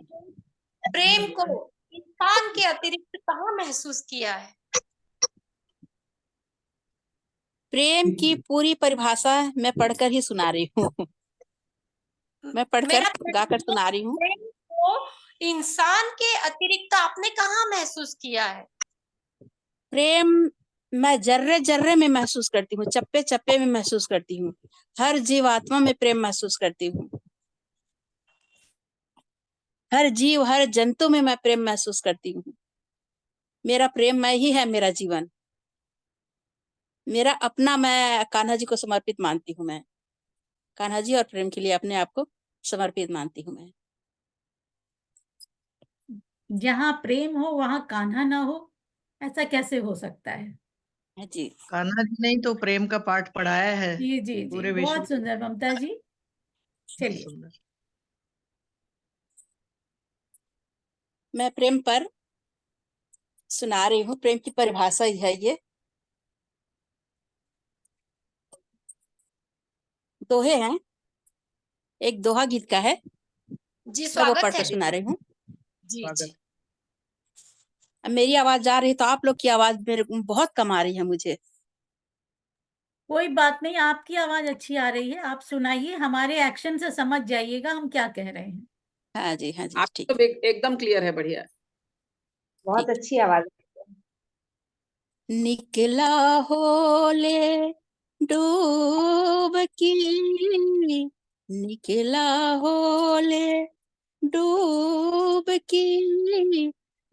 प्रेम को इंसान के अतिरिक्त कहाँ महसूस किया है? प्रेम की पूरी परिभाषा मैं पढ़कर ही सुना रही हूँ। मैं पढ़कर मेरा प्रश्न गाकर है, सुना रही हूँ। प्रेम को इंसान के अतिरिक्त आपने कहाँ महसूस किया है? प्रेम मैं जर्रे जर्रे में महसूस करती हूँ, चप्पे चप्पे में महसूस करती हूँ, हर जीवात्मा में प्रेम महसूस करती हूँ, हर जीव हर जंतु में मैं प्रेम महसूस करती हूँ। मेरा प्रेम मैं ही है, मेरा जीवन, मेरा अपना, मैं कान्हा जी को समर्पित मानती हूँ। मैं कान्हा जी और प्रेम के लिए अपने आप को समर्पित मानती हूँ मैं। जहाँ प्रेम हो वहाँ कान्हा ना हो, ऐसा कैसे हो सकता है? जी कान्हा जी नहीं तो प्रेम का पाठ पढ़ाया है जी जी जी, पूरे विश्व बहुत सुंदर ममता जी। में। चलिए। सुंदर। मैं प्रेम पर सुना रही हूँ, प्रेम की परिभाषा ही है ये। दोहे हैं, एक दोहा गीत का है, जी मैं वो स्वागत पढ़कर है सुना दीदी। रही हूँ। जी जी। अब मेरी आवाज जा रही है तो आप लोग की आवाज मेरे को बहुत कम आ रही है मुझे। कोई बात नहीं, आपकी आवाज अच्छी आ रही है, आप सुनाइए, हमारे एक्शन से समझ जाइएगा हम क्या कह रहे हैं। हाँ जी आप ठीक तो एकदम क्लियर है, बढ़िया। बहुत ठीक। अच्छी आवाज है। निकला होले डूबकी, निकला होले डूबकी,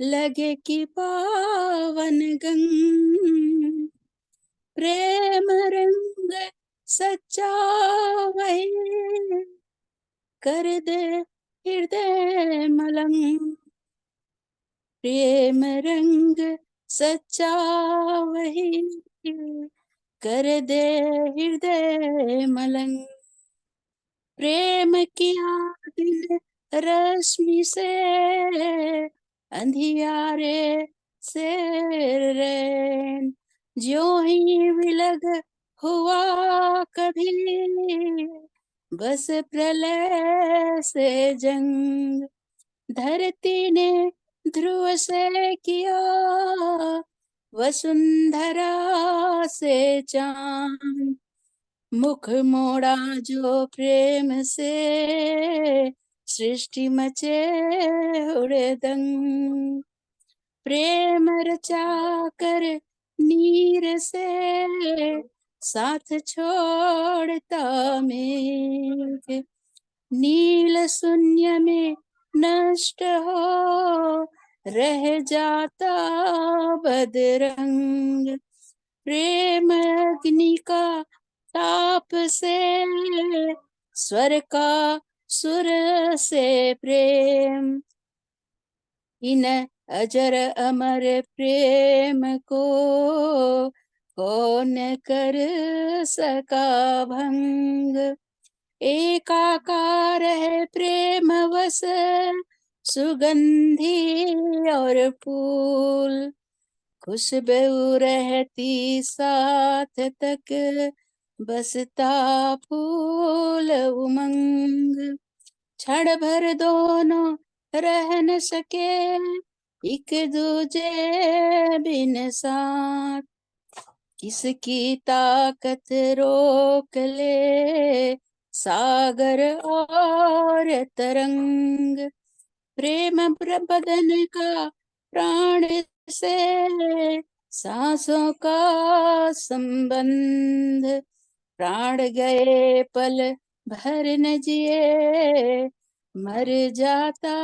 लगे कि पावन गंग, प्रेम रंग सच्चा वही, कर दे हृदय मलंग, प्रेम रंग सच्चा वही, कर दे हृदय मलंग, प्रेम की आग रश्मि से अंधियारे से रैन, ज्यों ही विलग हुआ कभी, बस प्रलय से जंग, धरती ने ध्रुव से किया वसुंधरा से चांद, मुख मोड़ा जो प्रेम से सृष्टि मचे हुड़दंग, प्रेम रचा कर नीर से साथ छोड़ता मेघ, नील शून्य में नष्ट हो रह जाता बदरंग, प्रेम अग्नि का ताप से स्वर का सुर से प्रेम, इन अजर अमर प्रेम को कौन कर सका भंग, एकाकार है प्रेम वस सुगंधी और फूल, खुशबू रहती साथ तक बसता फूल उमंग, क्षण भर दोनों रह न सके एक दूजे बिन साथ, किसकी ताकत रोक ले सागर और तरंग, प्रेम बदन का प्राण से सांसों का संबंध, प्राण गए पल भर न जिए मर जाता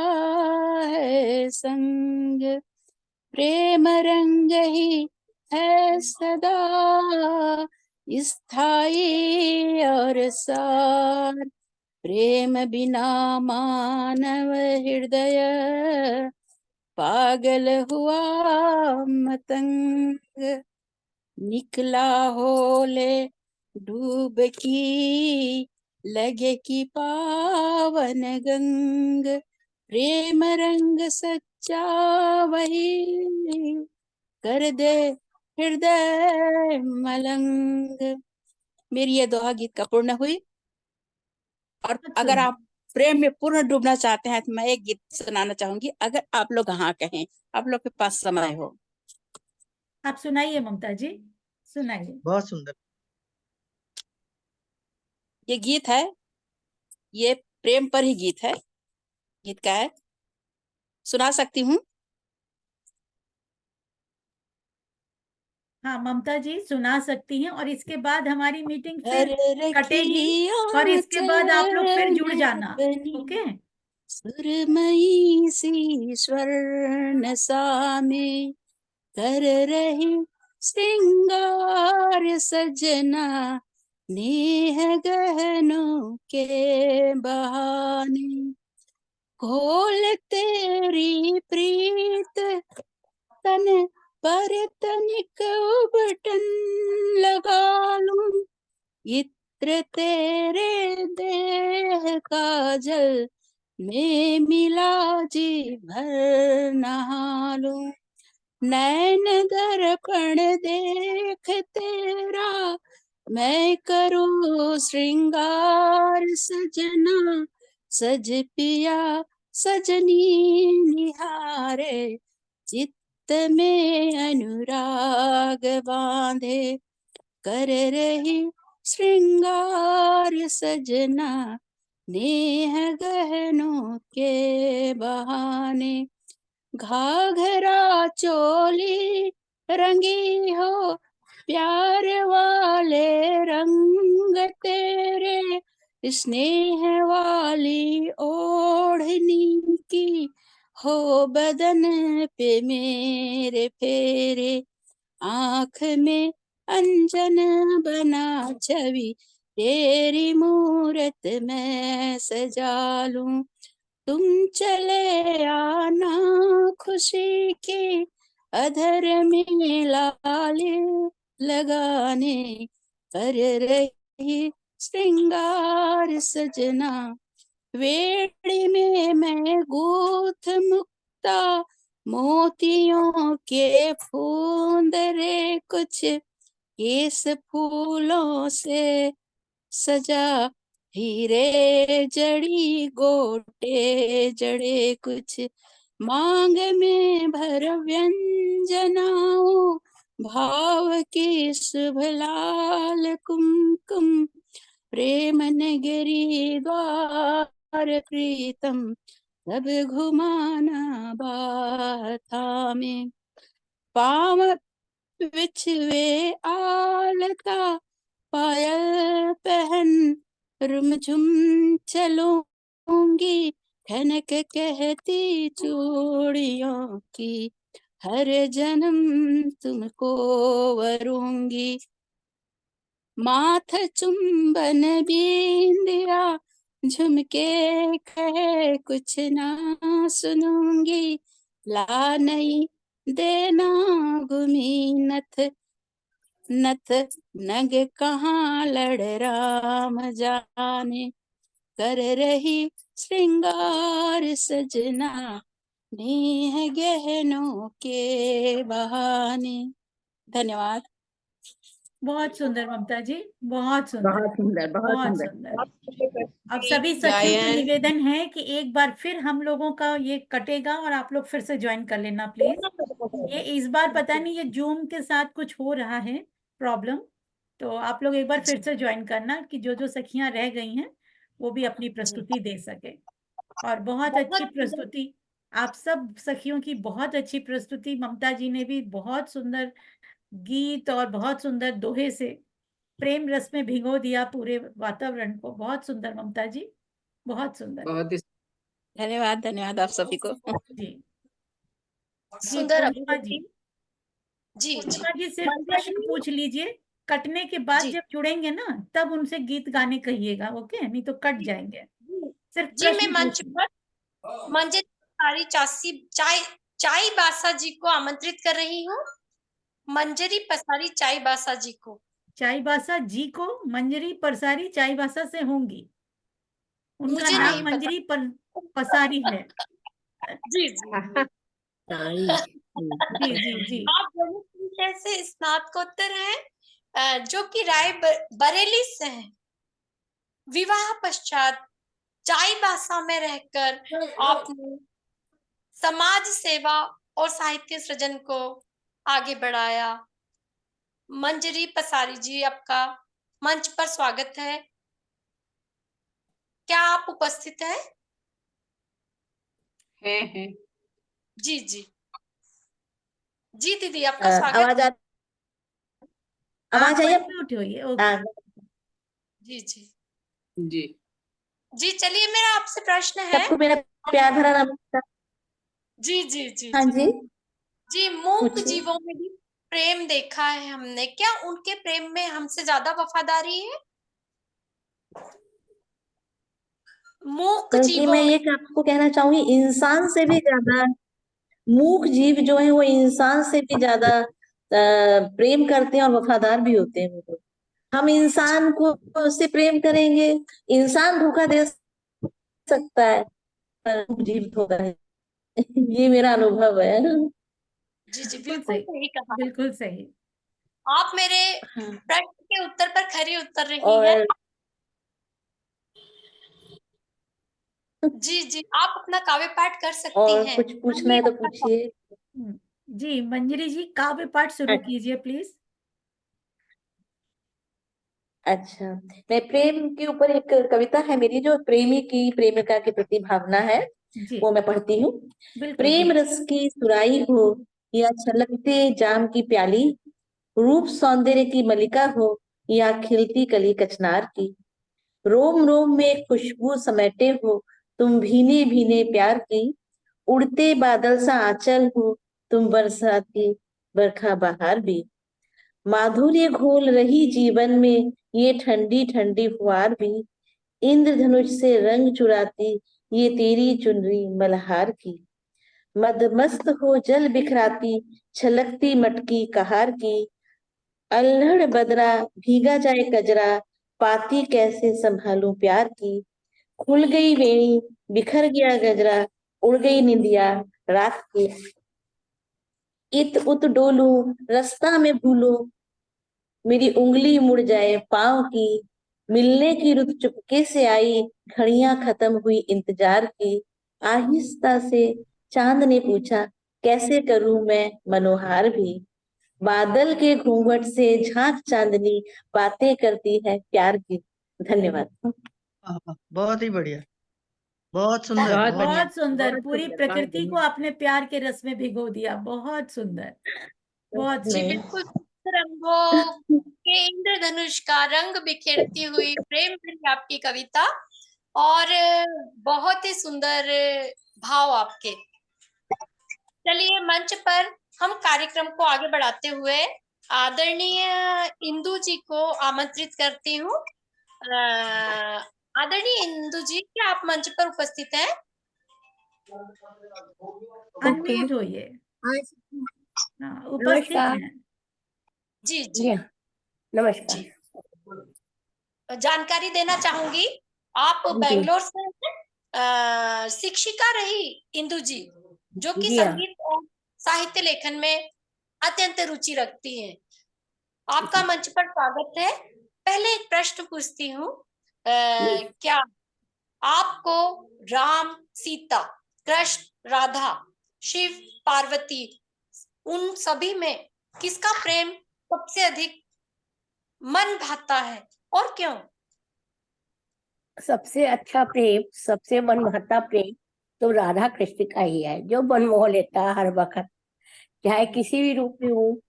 है संग, प्रेम रंग ही है सदा स्थाई और सार, प्रेम बिना मानव हृदय पागल हुआ मतंग, निकला होले डूबकी, लगे कि पावन गंग, प्रेम रंग सच्चा वही, कर दे हृदय मलंग। मेरी ये दोहा गीत का पूर्ण हुई। और अगर आप प्रेम में पूर्ण डूबना चाहते हैं तो मैं एक गीत सुनाना चाहूंगी, अगर आप लोग हाँ कहें, आप लोग के पास समय हो। आप सुनाइए ममता जी, सुनाइए। बहुत सुंदर। ये गीत है, ये प्रेम पर ही गीत है, गीत का है, सुना सकती हूँ। हाँ ममता जी सुना सकती हैं, और इसके बाद हमारी मीटिंग घर फिर कटेगी और इसके बाद आप लोग फिर जुड़ जाना। ओके। सुरमयी सी स्वर्ण सामे कर रही श्रृंगार सजना, नेह गहनों के बहाने, खोल तेरी प्रीत तन पर तनिक उबटन लगा लूं, इत्र तेरे देह का जल में मिला जी भर नहा लूं, नैन दर्पण देख तेरा मैं करूं श्रृंगार सजना, सज पिया सजनी निहारे, चित्त में अनुराग बांधे, कर रही श्रृंगार सजना, नेह गहनों के बहाने, घाघरा चोली रंगी हो, प्यार वाले रंग तेरे, स्नेह वाली ओढ़नी की, हो बदन पे मेरे फेरे, आँख में अंजन बना छवि, तेरी मूरत मैं सजा लूं। तुम चले आना खुशी की अधर में लाली लगाने, कर रही श्रृंगार सजना, वेड़ी में मैं गूथ मुक्ता, मोतियों के फूंदरे कुछ, केस फूलों से सजा, हीरे जड़ी गोटे जड़े कुछ, मांग में भर व्यंजनाओं, भाव की शुभ लाल कुमकुम, प्रेम नगरी द्वार प्रीतम, सब घुमाना बाथा में, पाव बिछुए आलता, पायल पहन रुमझुम चलूंगी, खनक कहती चूड़ियों की, हर जन्म तुमको वरूंगी, माथ चुंबन बिंदिया, झुमके कहे कुछ ना सुनूंगी, ला नहीं देना गुमी नथ, नथ नग कहाँ लड़ राम जाने, कर रही श्रृंगार सजना, नेह गहनों के बहाने। धन्यवाद। बहुत सुंदर ममता जी, बहुत सुंदर, बहुत सुंदर, बहुत बहुत सुंदर। सुंदर। अब सभी सखियों से गायन निवेदन है कि एक बार फिर हम लोगों का ये कटेगा और आप लोग फिर से ज्वाइन कर लेना प्लीज। ये इस बार पता नहीं ये जूम के साथ कुछ हो रहा है प्रॉब्लम, तो आप लोग एक बार फिर से ज्वाइन करना कि जो जो सखियां रह गई हैं वो भी अपनी प्रस्तुति दे सके। और बहुत अच्छी प्रस्तुति, आप सब सखियों की बहुत अच्छी प्रस्तुति, ममता जी ने भी बहुत सुंदर गीत और बहुत सुंदर दोहे से प्रेम रस में भिगो दिया पूरे वातावरण को। बहुत सुंदर ममता जी, बहुत सुंदर। बहुत ही धन्यवाद, धन्यवाद आप सभी को। जी जी, सुंदर पूर्णिमा जी, अभिव्यक्ति। जी जी पूर्णिमा जी से मंजरी प्रश्न पूछ लीजिए, कटने के बाद जी जब जुड़ेंगे ना तब उनसे गीत गाने कहिएगा, ओके? नहीं तो कट जाएंगे। सिर्फ जी मैं प्रश्न मंच पूछिए। पर मंजरी पसारी चाई बासा जी को आमंत्रित कर रही हूँ। मंजरी पसारी चाई बासा जी को। चाईबासा जी को मंजरी परसारी चाईबासा से होंगी, उनका मुझे नाम नहीं पता। मंजरी पसारी है। जी जी जी जी जी आप दोनों विषय से स्नातकोत्तर हैं, जो कि बरेली से हैं। विवाह पश्चात चाईबासा में रहकर आपने समाज सेवा और साहित्य सृजन को आगे बढ़ाया। मंजरी पसारी जी, आपका मंच पर स्वागत है। क्या आप उपस्थित हैं? हैं। जी जी जी दीदी, आपका स्वागत। आवाज आई? म्यूट होइए, ओके। जी जी जी जी चलिए, मेरा आपसे प्रश्न है। सबको मेरा प्यार भरा नमस्कार। जी जी जी हाँ जी जी, जी मूक पूछिए। जीवों में भी प्रेम देखा है हमने, क्या उनके प्रेम में हमसे ज्यादा वफादारी है? मूक बल्कि जीवों मैं में। ये आपको कहना चाहूंगी, इंसान से भी ज्यादा मूक जीव जो है वो इंसान से भी ज्यादा प्रेम करते हैं और वफादार भी होते हैं वो लोग। हम इंसान को से प्रेम करेंगे, इंसान धोखा दे सकता है, पर मूक जीव धोखा है। ये मेरा अनुभव है। जी जी बिल्कुल बिल्कुल सही, सही कहा। बिल्कुल सही। आप मेरे हाँ। प्रश्न के उत्तर पर खरी उतर रही हैं। और जी जी आप अपना काव्य पाठ कर सकती हैं। कुछ पूछना है तो पूछिए। जी मंजरी जी, काव्य पाठ शुरू कीजिए प्लीज। अच्छा, मैं प्रेम के ऊपर एक कविता है मेरी, जो प्रेमी की प्रेमिका के प्रति भावना है, जी वो मैं पढ़ती हूँ। बिल्कुल प्रेम जी। रस की सुराई हो या छलकते जाम की प्याली, रूप सौंदर्य की मलिका हो या खिलती कली कचनार की, रोम रोम में खुशबू समेटे हो तुम भीने भीने प्यार की, उड़ते बादल सा आंचल हो तुम बरसाती बरखा बहार भी, माधुर्य घोल रही जीवन में ये ठंडी ठंडी फुहार भी, इंद्रधनुष से रंग चुराती ये तेरी चुनरी मल्हार की, मदमस्त हो जल बिखराती छलकती मटकी कहार की, अल्हड़ बदरा भीगा जाए कजरा पाती कैसे संभालूं प्यार की, खुल गई वेणी बिखर गया गजरा उड़ गई निंदिया रात की, इत उत डोलूं रास्ता में भूलूं मेरी उंगली मुड़ जाए पांव की, मिलने की रुत चुपके से आई घड़ियां खत्म हुई इंतजार की, आहिस्ता से चांद ने पूछा कैसे करूं मैं मनोहार भी, बादल के घूंघट से झांक चांदनी बातें करती है प्यार की। धन्यवाद। वाह, वाह, बहुत ही बढ़िया, बहुत सुंदर, बहुत बहुत बढ़िया, बहुत सुंदर, बहुत पूरी सुंदर, बहुत प्रकृति को बढ़िया। आपने प्यार के रस में भिगो दिया। बहुत सुंदर, बहुत जी सुंदर। बिल्कुल, रंगों के इंद्रधनुष का रंग बिखेरती हुई प्रेम भरी आपकी कविता, और बहुत ही सुंदर भाव आपके। चलिए, मंच पर हम कार्यक्रम को आगे बढ़ाते हुए आदरणीय इंदु जी को आमंत्रित करती हूँ। आदरणीय इंदु जी, क्या आप मंच पर उपस्थित हैं? अनम्यूट होइए। हाँ, उपस्थित नमस्कार। हैं। जी जी जी हाँ, नमस्कार। जी, जानकारी देना चाहूंगी, आप जी बेंगलोर से शिक्षिका रही इंदु जी, जो कि जी हाँ, संगीत और साहित्य लेखन में अत्यंत रुचि रखती हैं। आपका मंच पर स्वागत है। पहले एक प्रश्न पूछती हूँ, क्या आपको राम, सीता, कृष्ण, राधा, शिव, पार्वती, उन सभी में किसका प्रेम सबसे अधिक मन भाता है और क्यों? सबसे अच्छा प्रेम, सबसे मनभाता प्रेम तो राधा कृष्ण का ही है, जो मन मोह लेता है हर वक्त, चाहे किसी भी रूप में हो।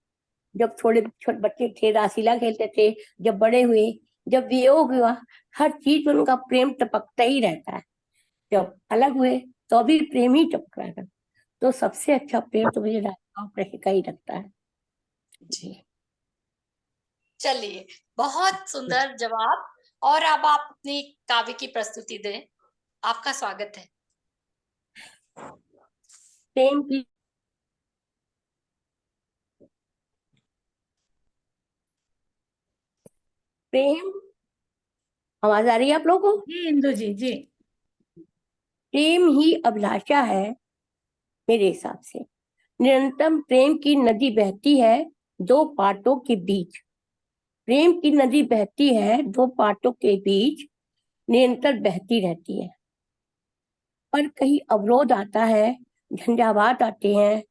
जब थोड़े छोटे बच्चे थे रासलीला खेलते थे, जब बड़े हुए, जब वियोग हुआ, हर चीज में उनका प्रेम टपकता ही रहता है। जब अलग हुए तो भी प्रेम ही टपक रहा है। तो सबसे अच्छा प्रेम तो मुझे राधा और कृष्ण का ही लगता है। जी चलिए, बहुत सुंदर जवाब। और अब आप अपनी काव्य की प्रस्तुति दें, आपका स्वागत है। प्रेम की प्रेम, आवाज आ रही है आप लोगों को? जी इंदु जी, जी। प्रेम ही अभिलाषा है मेरे हिसाब से। निरंतर प्रेम की नदी बहती है दो पाटों के बीच। प्रेम की नदी बहती है दो पाटों के बीच, निरंतर बहती रहती है। पर कहीं अवरोध आता है, झंझावात आते हैं,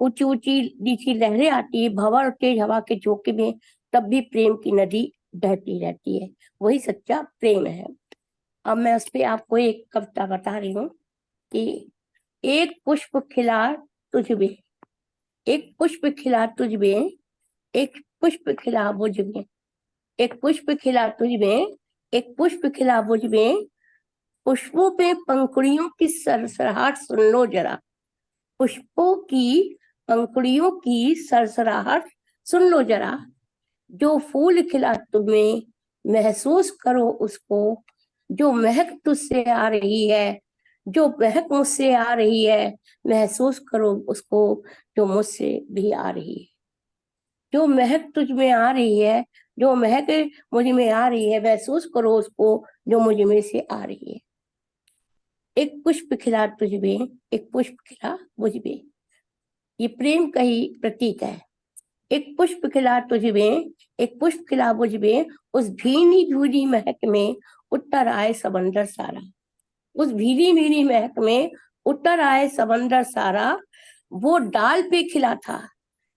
ऊंची ऊंची नीची लहरें आती है, भंवर और तेज हवा के झोंके में, तब भी प्रेम की नदी बहती रहती है। वही सच्चा प्रेम है। अब मैं उस पे आपको एक कविता बता रही हूँ कि एक पुष्प खिला तुझ में, एक पुष्प खिला तुझ में, एक पुष्प खिला मुझ में, एक पुष्प खिला तुझ में, एक पुष्प खिला मुझ में, पुष्पों पे पंखुड़ियों की सरसराहट सुन लो जरा, पुष्पों की पंखुड़ियों की सरसराहट सुन लो जरा, जो फूल खिला तुम्हें महसूस करो उसको, जो महक तुझसे आ रही है, जो महक मुझसे आ रही है, महसूस करो उसको, जो मुझसे भी आ रही है। जो महक तुझ में आ रही है, जो महक मुझ में आ रही है, महसूस करो उसको, जो मुझ में से आ रही है। एक पुष्प खिला तुझ में, एक पुष्प खिला मुझ में, ये प्रेम का ही प्रतीक है। एक पुष्प खिला तुझ में, एक पुष्प खिला मुझ में, उस भीनी भूरी महक में उतर आए समंदर सारा, उस भीनी भीनी महक में उतर आए समंदर सारा, वो डाल पे खिला था,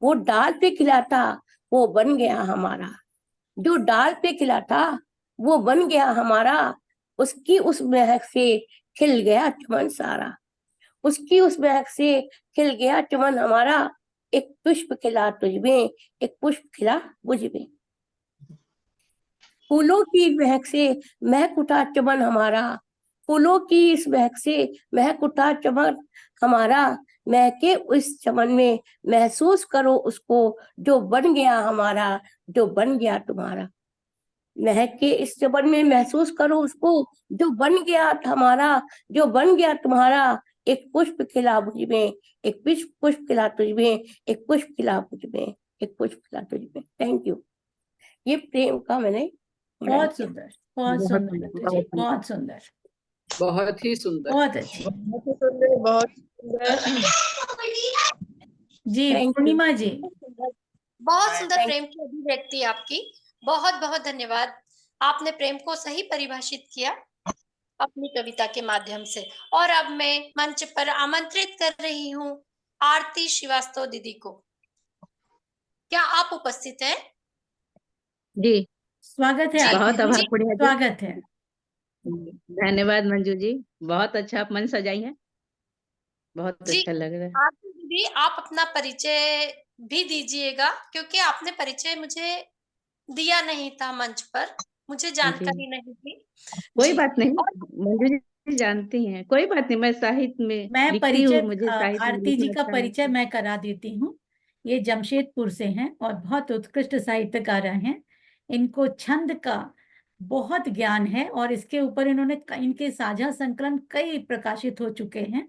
वो डाल पे खिला था, वो बन गया हमारा, जो डाल पे खिला था वो बन गया हमारा, उसकी उस महक से खिल गया चमन सारा, उसकी उस महक से खिल गया चमन हमारा, एक पुष्प खिला तुझ में, एक पुष्प खिला मुझ में। फूलों की महक से महक उठा चमन हमारा, फूलों की इस महक से महक उठा चमन हमारा, महके उस चमन में महसूस करो उसको, जो बन गया हमारा, जो बन गया तुम्हारा। महक के इस चमन में महसूस करो उसको, जो बन गया हमारा, जो बन गया तुम्हारा, एक पुष्प खिला मुझ में, एक पुष्प खिला तुझ में, एक पुष्प खिला मुझ में, एक पुष्प खिला तुझ में। Thank you. ये प्रेम का मैंने बहुत सुंदर, बहुत बहुत सुंदर सुंदर, लता जी, बहुत सुंदर, बहुत ही सुंदर। बहुत अच्छी। बहुत ही सुंदर, बहुत सुंदर। जी Thank you. पूर्णिमा जी। बहुत सुंदर Thank प्रेम की अभिव्यक्ति आपकी, बहुत बहुत धन्यवाद। आपने प्रेम को सही परिभाषित किया अपनी कविता के माध्यम से। और अब मैं मंच पर आमंत्रित कर रही हूँ आरती श्रीवास्तव दीदी को। क्या आप उपस्थित हैं? जी, स्वागत है जी, आरती बहुत जी, आभार पुण्या जी। स्वागत है। धन्यवाद मंजू जी, बहुत अच्छा आप मंच सजाई है, बहुत जी, अच्छा लग रहा है। आरती दीदी आप अपना परिचय भी दीजिएगा, क्योंकि आपने परिचय मुझे दिया नहीं था मंच पर, मुझे जानकारी नहीं थी। कोई जी, बात नहीं, और मंजू जी जानती हैं, कोई बात नहीं, मैं साहित्य में मैं लिखती हूँ, परिचय मुझे साहित्य में आरती जी लिखना का अच्छा परिचय लगता है। मैं करा देती हूँ। ये जमशेदपुर से हैं और बहुत उत्कृष्ट साहित्यकार हैं। इनको छंद का बहुत ज्ञान है और इसके ऊपर इनके साझा संकलन कई प्रकाशित हो चुके हैं।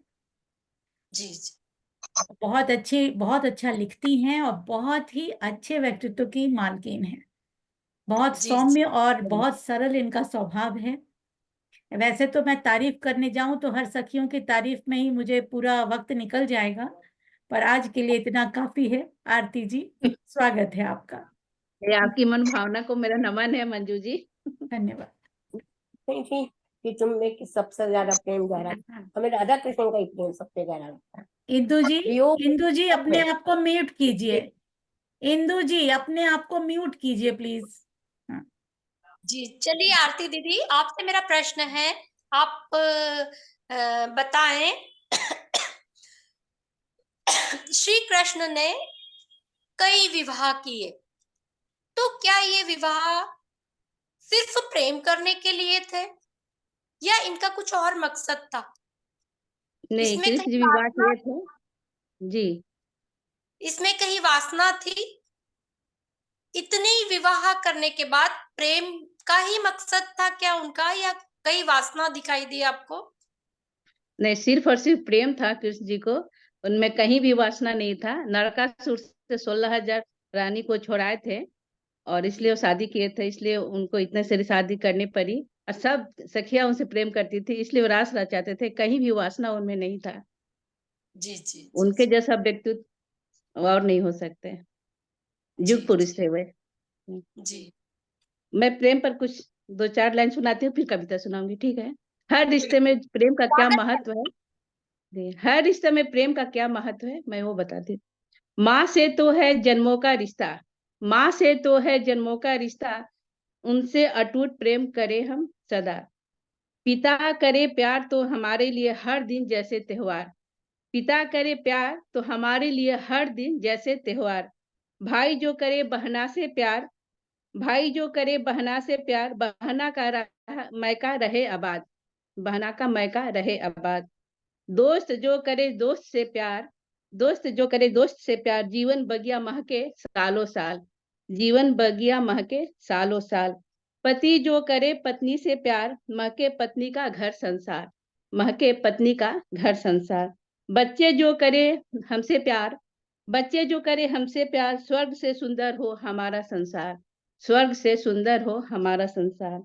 जी जी, बहुत अच्छा लिखती हैं और बहुत ही अच्छे व्यक्तित्व की मालकिन है। बहुत जी सौम्य जी, और बहुत सरल इनका स्वभाव है। वैसे तो मैं तारीफ करने जाऊं तो हर सखियों की तारीफ में ही मुझे पूरा वक्त निकल जाएगा, पर आज के लिए इतना काफी है। आरती जी, स्वागत है आपका। ये आपकी मन भावना को मेरा नमन है मंजू जी। धन्यवाद। you कि तुम में कि सबसे ज्यादा प्रेम गहरा, हमें राधा कृष्ण का ही प्रेम सबसे गहरा लगता है। इंदु जी, वियोग इंदु जी सब अपने है। आप को म्यूट कीजिए। इंदु जी अपने आप को म्यूट कीजिए प्लीज। हाँ। जी, चलिए आरती दीदी, आपसे मेरा प्रश्न है, आप बताएं श्री कृष्ण ने कई विवाह किए, तो क्या ये विवाह सिर्फ प्रेम करने के लिए थे या इनका कुछ और मकसद था? नहीं, इसमें कृष्ण कहीं जी विवाह वासना, किए थे जी। इसमें कहीं वासना थी? इतनी विवाह करने के बाद प्रेम का ही मकसद था क्या उनका, या कई वासना दिखाई दी आपको? नहीं, सिर्फ और सिर्फ प्रेम था कृष्ण जी को, उनमें कहीं भी वासना नहीं था। नरकासुर से 16,000 रानी को छोड़ाए थे और इसलिए वो शादी किए थे, इसलिए उनको इतने सारी शादी करनी पड़ी और सब सखिया उनसे प्रेम करती थी, इसलिए वो रास रचाते थे, कहीं भी वासना उनमें नहीं था। जी जी उनके जैसा व्यक्तित्व और नहीं हो सकते, युग पुरुष थे वे। जी मैं प्रेम पर कुछ 2-4 लाइन सुनाती हूँ, फिर कविता सुनाऊंगी, ठीक है? हर रिश्ते में प्रेम का क्या महत्व है जी, हर रिश्ते में प्रेम का क्या महत्व है, मैं वो बताती हूँ। माँ से तो है जन्मों का रिश्ता, माँ से तो है जन्मों का रिश्ता, उनसे अटूट प्रेम करे हम सदा। पिता करे प्यार तो हमारे लिए हर दिन जैसे त्योहार, पिता करे प्यार तो हमारे लिए हर दिन जैसे त्योहार। भाई जो करे बहना से प्यार, भाई जो करे बहना से प्यार, बहना का मैका रहे आबाद, बहना का मैका रहे आबाद। दोस्त जो करे दोस्त से प्यार, दोस्त जो करे दोस्त से प्यार, जीवन बगिया महके सालों साल, जीवन बगिया महके सालों साल। पति जो करे पत्नी से प्यार, महके पत्नी का घर संसार, महके पत्नी का घर संसार। बच्चे जो करे हमसे प्यार, बच्चे जो करे हमसे प्यार, स्वर्ग से सुंदर हो हमारा संसार, स्वर्ग से सुंदर हो हमारा संसार।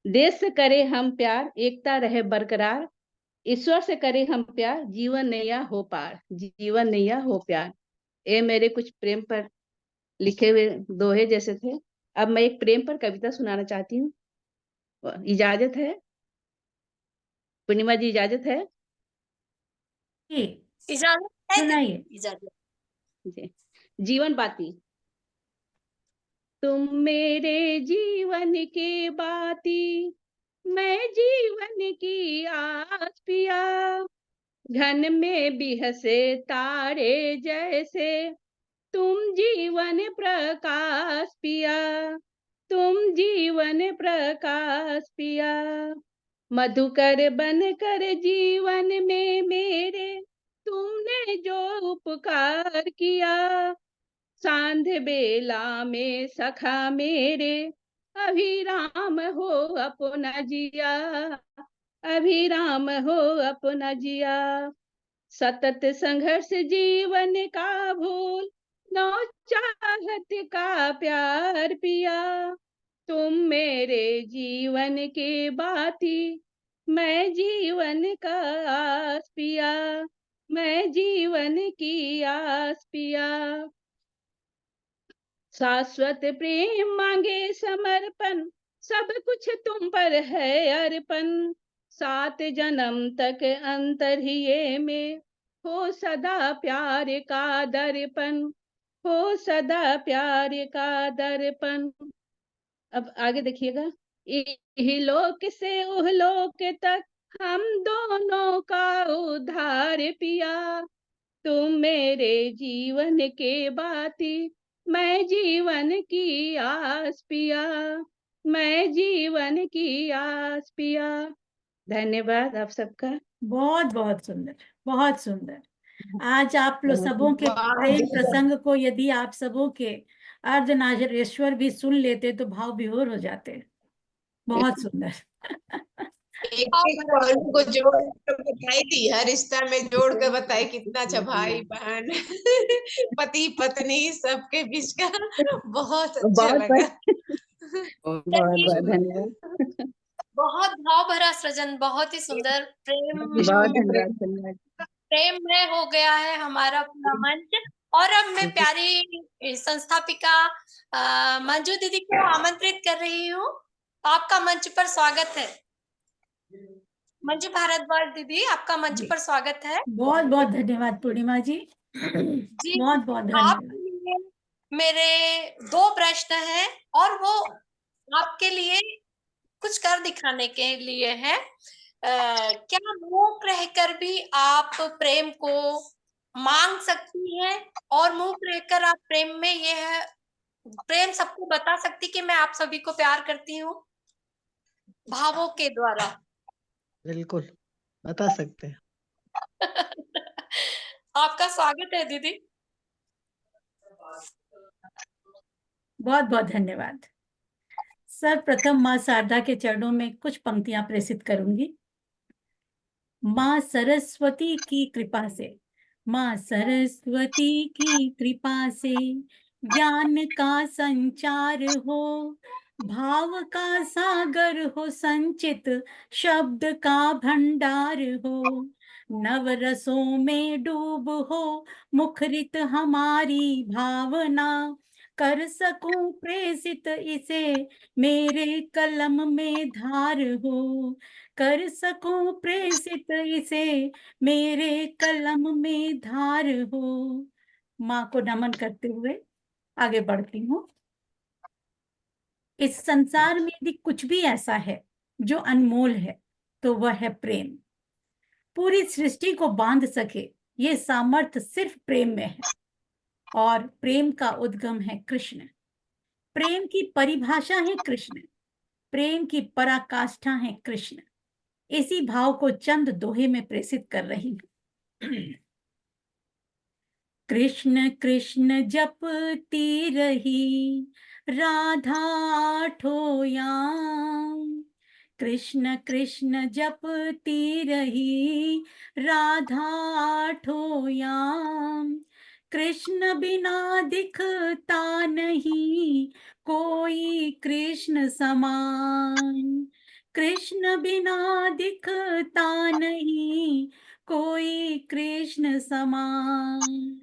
देश से करे हम प्यार, एकता रहे बरकरार, ईश्वर से करे हम प्यार, जीवन नैया हो पार, जीवन नैया हो प्यार। ये मेरे कुछ प्रेम पर लिखे हुए दोहे जैसे थे। अब मैं एक प्रेम पर कविता सुनाना चाहती हूँ, इजाजत है पूर्णिमा जी, इजाजत है? इजाजत है सुनाइए। दीदी, इजाजत। जी। जीवन बाती, तुम मेरे जीवन के बाती, मैं जीवन की आस पिया। घन में भी हंसे तारे जैसे, तुम जीवन प्रकाश पिया, तुम जीवन प्रकाश पिया। मधुकर बनकर जीवन में मेरे, तुमने जो उपकार किया। सांझ बेला में सखा मेरे, अभिराम हो अपना जिया, अभिराम हो अपना जिया। सतत संघर्ष जीवन का भूल, नौ चाहत का प्यार पिया। तुम मेरे जीवन के बाती, मैं जीवन का आस पिया, मैं जीवन की आस पिया। शाश्वत प्रेम मांगे समर्पण, सब कुछ तुम पर है अर्पण। 7 जन्म तक अंतर्हिये में, हो सदा प्यार का दर्पण, हो सदा प्यार का दर्पण। अब आगे देखिएगा। इहलोक से उहलोक तक, हम दोनों का उद्धार पिया। तुम मेरे जीवन के बाती, मैं जीवन की आस पिया, मैं जीवन की आस पिया। धन्यवाद आप सबका। बहुत बहुत सुंदर, बहुत सुंदर। आज आप लोग सबों के प्रेम प्रसंग को यदि आप सबों के अर्धनारीश्वर भी सुन लेते तो भाव विभोर हो जाते। बहुत सुंदर। एक एक पहलू को जोड़ कर बताई थी, हर रिश्ता में जोड़ कर बताई कितना अच्छा, भाई बहन पति पत्नी सबके बीच का। बहुत अच्छा लगा। बहुत धन्यवाद। बहुत भाव भरा सृजन, बहुत ही सुंदर। प्रेम बहुत धन्यवाद। प्रेममय हो गया है हमारा पूरा मंच। और अब मैं प्यारी संस्थापिका मंजू दीदी को आमंत्रित कर रही हूँ। आपका मंच पर स्वागत है। मंजू भारद्वाज दीदी, आपका मंच पर स्वागत है। बहुत बहुत धन्यवाद पूर्णिमा जी। जी, बहुत बहुत धन्यवाद। आपके लिए मेरे 2 प्रश्न हैं और वो आपके लिए कुछ कर दिखाने के लिए है। क्या मूक रहकर भी आप प्रेम को मांग सकती हैं और मूक रहकर आप प्रेम में यह प्रेम सबको बता सकती कि मैं आप सभी को प्यार करती हूँ भावों के द्वारा? बिल्कुल बता सकते हैं। आपका स्वागत है दीदी। बहुत बहुत धन्यवाद। सर्वप्रथम माँ शारदा के चरणों में कुछ पंक्तियां प्रेषित करूंगी। माँ सरस्वती की कृपा से, माँ सरस्वती की कृपा से ज्ञान का संचार हो, भाव का सागर हो संचित, शब्द का भंडार हो, नव रसों में डूब हो मुखरित हमारी भावना, कर सकूं प्रेषित इसे मेरे कलम में धार हो, कर सकूं प्रेषित इसे मेरे कलम में धार हो। माँ को नमन करते हुए आगे बढ़ती हूँ। इस संसार में यदि कुछ भी ऐसा है जो अनमोल है तो वह है प्रेम। पूरी सृष्टि को बांध सके ये सामर्थ्य सिर्फ प्रेम में है और प्रेम का उद्गम है कृष्ण। प्रेम की परिभाषा है कृष्ण, प्रेम की पराकाष्ठा है कृष्ण। इसी भाव को चंद दोहे में प्रेषित कर रही हूं। कृष्ण कृष्ण जपती रही राधा आठों, कृष्ण कृष्ण जपती रही राधा आठों, कृष्ण बिना दिखता नहीं कोई कृष्ण समान, कृष्ण बिना दिखता नहीं कोई कृष्ण समान।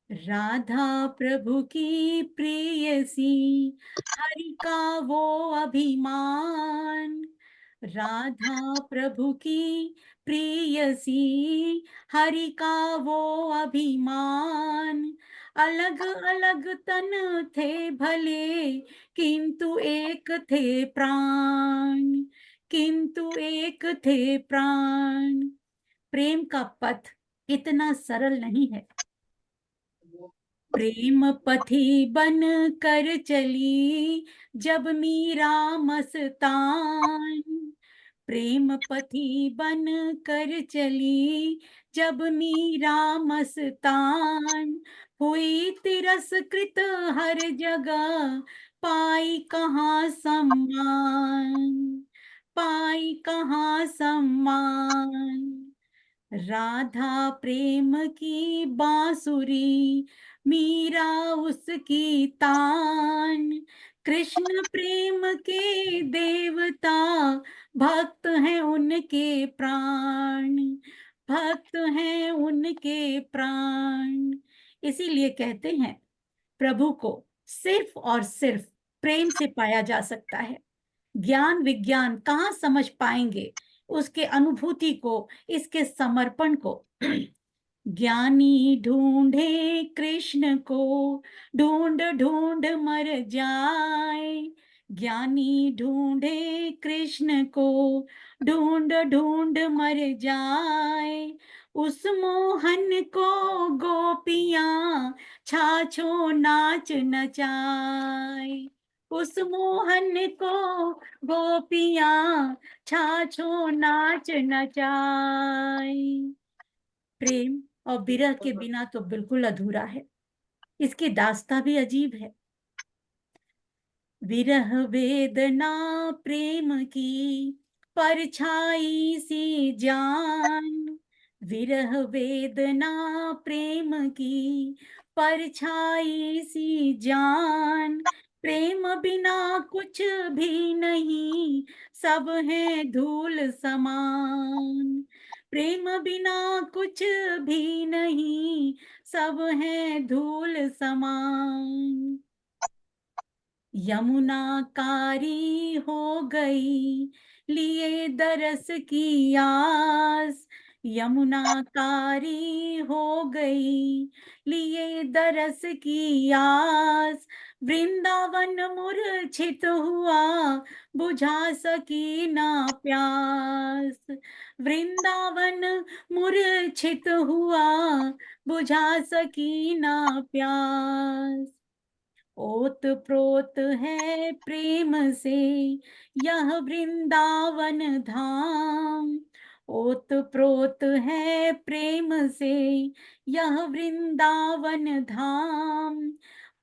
राधा प्रभु की प्रेयसी, हरि का वो अभिमान, राधा प्रभु की प्रेयसी, हरि का वो अभिमान। अलग अलग तन थे भले, किंतु एक थे प्राण, किंतु एक थे प्राण। प्रेम का पथ इतना सरल नहीं है। प्रेम पथी बन कर चली जब मीरा मस्तान। प्रेम पथी बन कर चली जब मीरा मस्तान। हुई तिरस्कृत हर जगह, पाई कहाँ सम्मान, पाई कहाँ सम्मान। राधा प्रेम की बांसुरी, मीरा उसकी तान। कृष्ण प्रेम के देवता, भक्त हैं उनके प्राण, भक्त हैं उनके प्राण। इसीलिए कहते हैं प्रभु को सिर्फ और सिर्फ प्रेम से पाया जा सकता है। ज्ञान विज्ञान कहाँ समझ पाएंगे उसके अनुभूति को, इसके समर्पण को। ज्ञानी ढूंढे कृष्ण को, ढूंढ ढूंढ मर जाए। ज्ञानी ढूंढे कृष्ण को, ढूंढ ढूंढ मर जाए। उस मोहन को गोपियां छाछो नाच नचाए। उस मोहन को गोपियां छाछो नाच नचाए। प्रेम और विरह के बिना तो बिल्कुल अधूरा है। इसकी दास्तां भी अजीब है। विरह वेदना प्रेम की परछाई सी जान। विरह वेदना प्रेम की परछाई सी जान। प्रेम बिना कुछ भी नहीं, सब है धूल समान। प्रेम बिना कुछ भी नहीं, सब है धूल समान। यमुना कारी हो गई, लिए दरस की आस। यमुना कारी हो गई, लिए दरस की आस। वृंदावन मूर्छित हुआ, बुझा सकी ना प्यास। वृंदावन मूर्छित हुआ, बुझा सकी ना प्यास। ओत प्रोत है प्रेम से यह वृंदावन धाम। ओत प्रोत है प्रेम से यह वृंदावन धाम।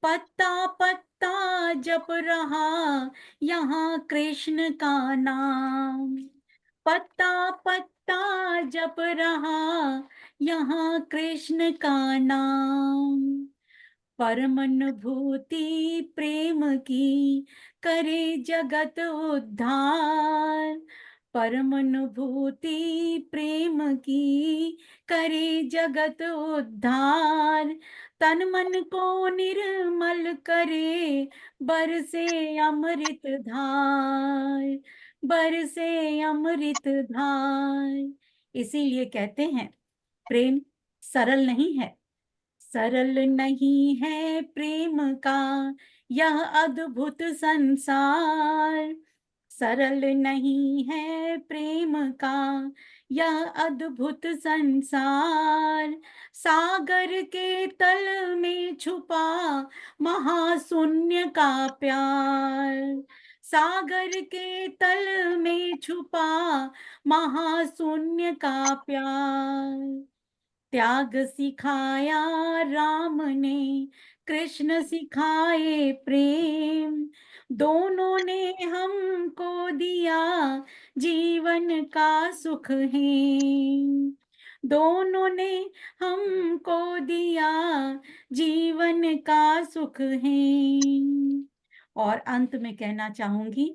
पत्ता पत्ता जप रहा यहाँ कृष्ण का नाम। पत्ता पत्ता जप रहा यहाँ कृष्ण का नाम। परम अनुभूति प्रेम की करे जगत उद्धार। परम अनुभूति प्रेम की करे जगत उद्धार। तन मन को निर्मल करे, बरसे अमृत धार, बरसे अमृत धार। इसीलिए कहते हैं प्रेम सरल नहीं है। सरल नहीं है प्रेम का यह अद्भुत संसार। सरल नहीं है प्रेम का यह अद्भुत संसार। सागर के तल में छुपा महाशून्य का प्यार। सागर के तल में छुपा महाशून्य का प्यार। त्याग सिखाया राम ने, कृष्ण सिखाए प्रेम। दोनों ने हमको दिया जीवन का सुख है। दोनों ने हमको दिया जीवन का सुख है। और अंत में कहना चाहूंगी,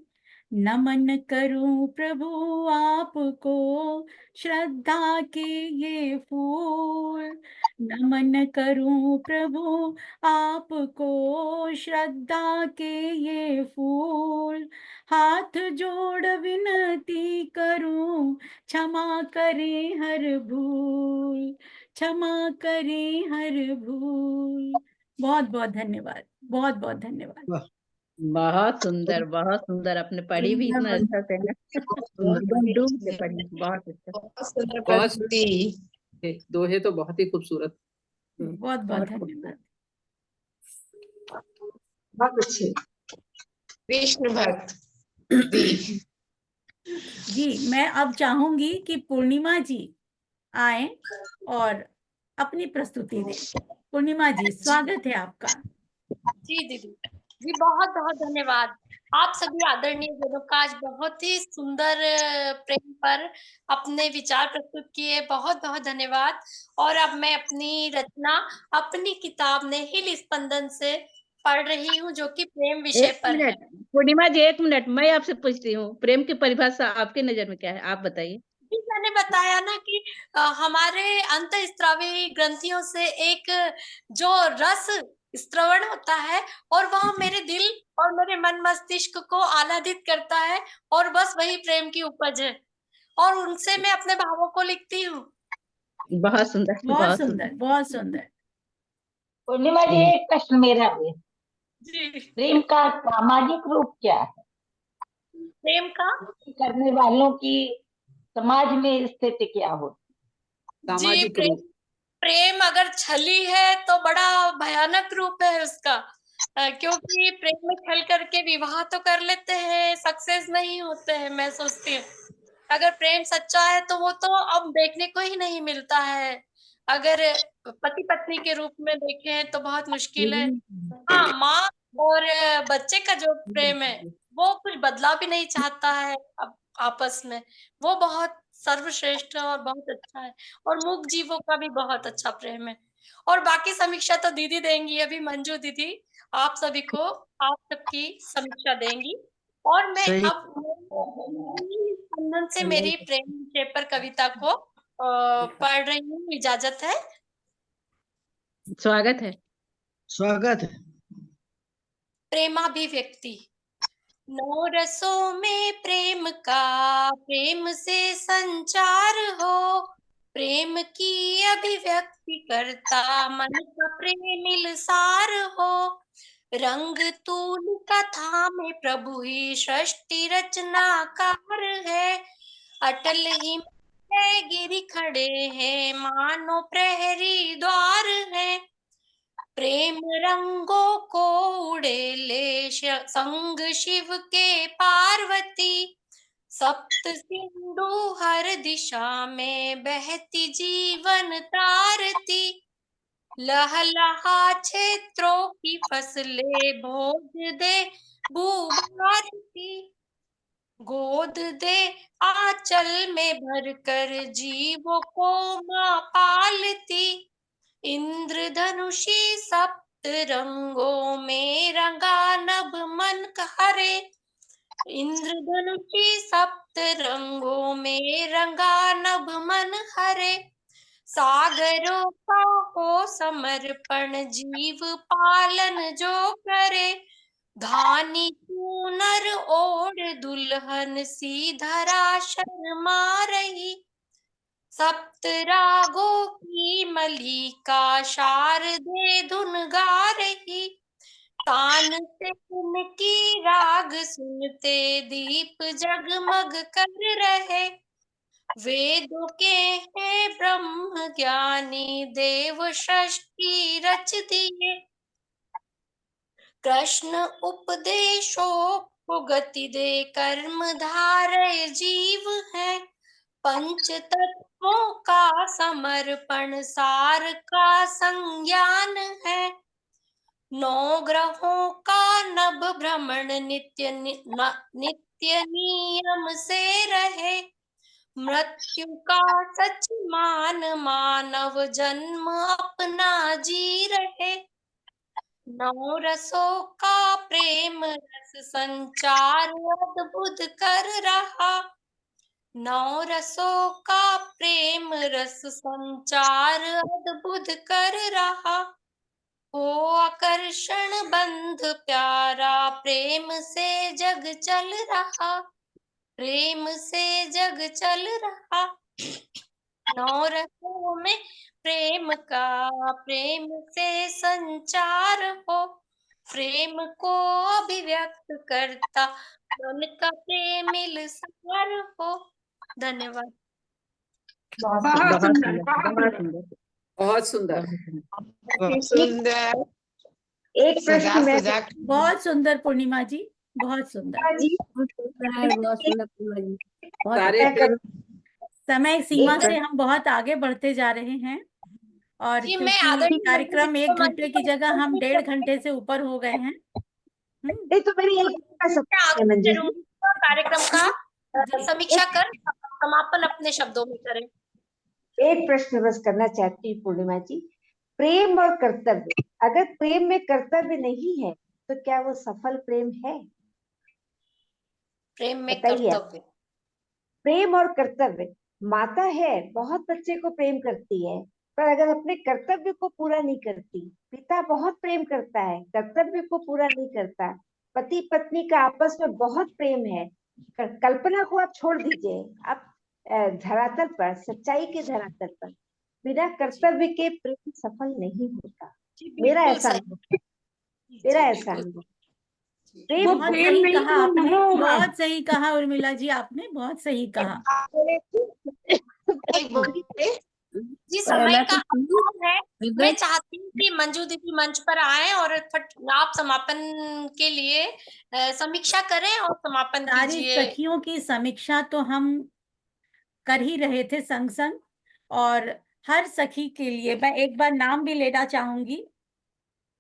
नमन करूं प्रभु आपको श्रद्धा के ये फूल, नमन करूं प्रभु आपको श्रद्धा के ये फूल, हाथ जोड़ विनती करूं क्षमा करें हर भूल, क्षमा करें हर भूल। बहुत बहुत धन्यवाद, बहुत बहुत धन्यवाद। बहुत सुंदर आपने पढ़ी भी इतना अच्छा से ना। एकदम डूब के पढ़ी, बहुत अच्छा। बहुत सुंदर बहुत प्रस्तुति। दोहे तो बहुत ही खूबसूरत। बहुत बहुत धन्यवाद। बहुत अच्छे। कृष्ण भक्त दी। जी, मैं अब चाहूंगी कि पूर्णिमा जी आए और अपनी प्रस्तुति दें। पूर्णिमा जी, स्वागत है आपका। जी दीदी जी, बहुत बहुत धन्यवाद। आप सभी आदरणीय जनों का आज बहुत ही सुंदर प्रेम पर अपने विचार प्रस्तुत किए, बहुत बहुत धन्यवाद। और अब मैं अपनी रचना अपनी किताब नेहिल स्पंदन से पढ़ रही हूँ, जो कि प्रेम विषय एक पर है। मिनट पूर्णिमा जी, एक मिनट, मैं आपसे पूछती हूँ, प्रेम की परिभाषा आपके नजर में क्या है, आप बताइए। जी, मैंने बताया ना कि हमारे अंतःस्रावी ग्रंथियों से एक जो रस स्रवण होता है और वह मेरे दिल और मेरे मन मस्तिष्क को आह्लादित करता है, और बस वही प्रेम की उपज है, और उनसे मैं अपने भावों को लिखती हूँ। बहुत सुंदर, बहुत बहुत सुंदर, बहुत सुंदर। पूर्णिमा जी, एक प्रश्न मेरा है, जी, प्रेम का सामाजिक रूप क्या है? प्रेम का करने वालों की समाज में स्थिति क्या होती? जी, सामाजिक रूप। प्रेम अगर छली है तो बड़ा भयानक रूप है उसका, क्योंकि प्रेम में छल करके विवाह तो कर लेते हैं, सक्सेस नहीं होते हैं। मैं सोचती हूँ अगर प्रेम सच्चा है तो वो तो अब देखने को ही नहीं मिलता है। अगर पति पत्नी के रूप में देखें तो बहुत मुश्किल है। हाँ, माँ और बच्चे का जो प्रेम है वो कुछ बदला भी नहीं चाहता है अब आपस में, वो बहुत सर्वश्रेष्ठ है और बहुत अच्छा है। और मूक जीवों का भी बहुत अच्छा प्रेम है। और बाकी समीक्षा तो दीदी देंगी, अभी मंजू दीदी आप सभी को आप सबकी समीक्षा देंगी। और मैं सही। अब स्पंदन से मेरी प्रेम विषय पर कविता को पढ़ रही हूँ। इजाजत है? स्वागत है। स्वागत है। प्रेमाभिव्यक्ति। 9 रसों में प्रेम का प्रेम से संचार हो, प्रेम की अभिव्यक्ति करता मन का प्रेम सार हो। रंग तूल कथा में प्रभु ही सृष्टि रचनाकार है, अटल ही गिरी खड़े हैं मानो प्रहरी द्वार है। प्रेम रंगों को उड़ेले संग शिव के पार्वती, सप्त सिंधु हर दिशा में बहती जीवन तारती। लहलहा क्षेत्रों की फसलें भोज दे भूभारती, गोद दे आंचल में भरकर जीवों को माँ पालती। इंद्रधनुषी सप्त रंगों में रंगा नभ मन हरे, इंद्रधनुषी सप्त रंगों में रंगा नभ मन हरे। सागरों का हो समर्पण जीव पालन जो करे, धानी चूनर ओढ़ दुल्हन सी धरा शर्मा रही। सप्त रागों की मलिका शारदे धुन गा रही, कान से उनकी राग सुनते दीप जगमग कर रहे। वेदों के हैं ब्रह्म ज्ञानी देव सृष्टि रच दिए, कृष्ण उपदेशों को गति दे कर्म धारय जीव है। पंच तत्वों का समर्पण सार का संज्ञान है, 9 ग्रहों का नभ भ्रमण नित्य नियम से रहे। मृत्यु का सच मान मानव जन्म अपना जी रहे। नौ रसों का प्रेम रस संचार अद्भुत कर रहा। नौ रसों का प्रेम रस संचार अद्भुत कर रहा। हो आकर्षण बंध प्यारा प्रेम से जग चल रहा। प्रेम से जग चल रहा। नौ रसों में प्रेम का प्रेम से संचार हो। प्रेम को अभिव्यक्त करता मन का प्रेमिल सार हो। धन्यवाद। बहुत सुंदर, बहुत बहुत सुंदर। सुंदर। बहुत सुंदर। एक प्रश्न मैं सजा बहुत सुंदर पूर्णिमा जी, बहुत सुंदर। जी बहुत सुंदर पूर्णिमा जी, बहुत सारे अच्छा। प्रेम समय सीमा एक से हम बहुत आगे बढ़ते जा रहे हैं और जी, मैं क्योंकि आदरणीय कार्यक्रम मंत्री 1 घंटे की जगह हम 1.5 घंटे से ऊपर हो गए हैं। नहीं तो मेरी एक का सवाल है मंजू जी। कार्यक्रम का समीक्षा कर समापन अपने शब्दों में करें। एक प्रश्न बस करना चाहती हूँ पूर्णिमा जी। प्रेम और कर्तव्य, अगर प्रेम में कर्तव्य नहीं है तो क्या वो सफल प्रेम है? प्रेम में बताइए आप। कर्तव्य। प्रेम और कर्तव्य, माता है बहुत बच्चे को प्रेम करती है, पर अगर अपने कर्तव्य को पूरा नहीं करती, पिता बहुत प्रेम करता है, कर्तव्य को पूरा नहीं करता, पति पत्नी का आपस में बहुत प्रेम है, कल्पना को आप छोड़ दीजिए, आप धरातल पर, सच्चाई के धरातल पर बिना कर्तव्य के प्रेम सफल नहीं होता। मेरा ऐसा अनुभव है, मेरा ऐसा अनुभव। प्रेम बहुत प्रेम सही नहीं कहा तो आपने, मोह है। बहुत सही कहा उर्मिला जी, आपने बहुत सही कहा। जी, समय मैं का कुछ अभाव है। मैं चाहती हूँ कि मंजू दीदी मंच पर आए और आप समापन के लिए समीक्षा करें और समापन सारी कीजिए। सखियों की समीक्षा तो हम कर ही रहे थे संग संग, और हर सखी के लिए मैं एक बार नाम भी लेना चाहूंगी।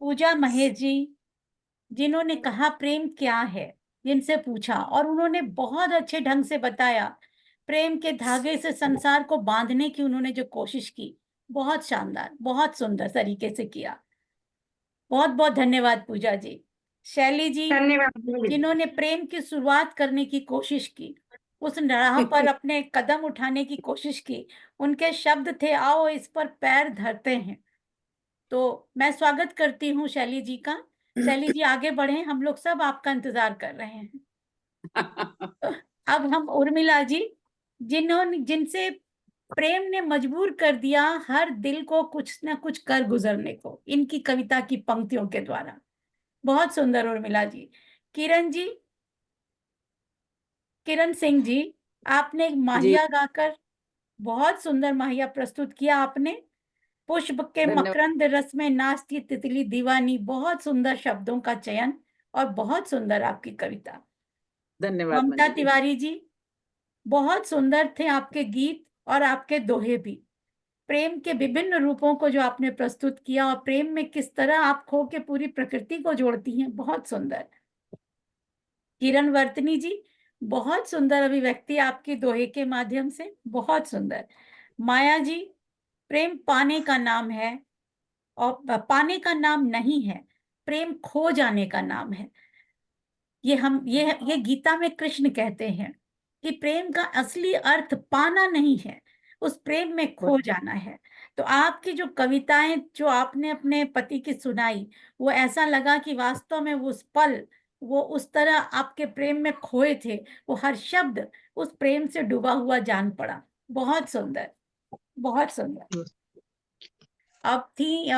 पूजा महेश जी, जिन्होंने कहा प्रेम क्या है, जिनसे पूछा और उन्होंने बहुत अच्छे ढंग से बताया। प्रेम के धागे से संसार को बांधने की उन्होंने जो कोशिश की, बहुत शानदार, बहुत सुंदर तरीके से किया। बहुत बहुत धन्यवाद पूजा जी। शैली जी, धन्यवाद। जिन्होंने प्रेम की शुरुआत करने की कोशिश की, उस राह पर अपने कदम उठाने की कोशिश की, उनके शब्द थे आओ इस पर पैर धरते हैं। तो मैं स्वागत करती हूँ शैली जी का। शैली जी आगे बढ़े, हम लोग सब आपका इंतजार कर रहे हैं। अब हम उर्मिला जी, जिनसे प्रेम ने मजबूर कर दिया हर दिल को कुछ ना कुछ कर गुजरने को, इनकी कविता की पंक्तियों के द्वारा। बहुत सुंदर उर्मिला जी। किरण जी, किरण सिंह जी, आपने एक जी माहिया गाकर बहुत सुंदर माहिया प्रस्तुत किया आपने। पुष्प के धन्यवाद। मकरंद रस में नाचती तितली दीवानी, बहुत सुंदर शब्दों का चयन और बहुत सुंदर आपकी कविता। धन्यवाद ममता मंजू जी। तिवारी जी, बहुत सुंदर थे आपके गीत और आपके दोहे भी। प्रेम के विभिन्न रूपों को जो आपने प्रस्तुत किया और प्रेम में किस तरह आप खो के पूरी प्रकृति को जोड़ती हैं, बहुत सुंदर। किरण वर्तनी जी, बहुत सुंदर अभिव्यक्ति आपकी दोहे के माध्यम से, बहुत सुंदर। माया जी, प्रेम पाने का नाम है और पाने का नाम नहीं है, प्रेम खो जाने का नाम है। ये गीता में कृष्ण कहते हैं कि प्रेम का असली अर्थ पाना नहीं है, उस प्रेम में खो जाना है। तो आपकी जो कविताएं जो आपने अपने पति की सुनाई, वो ऐसा लगा कि वास्तव में वो उस पल, वो उस तरह आपके प्रेम में खोए थे, वो हर शब्द उस प्रेम से डूबा हुआ जान पड़ा। बहुत सुंदर, बहुत सुंदर। अब थी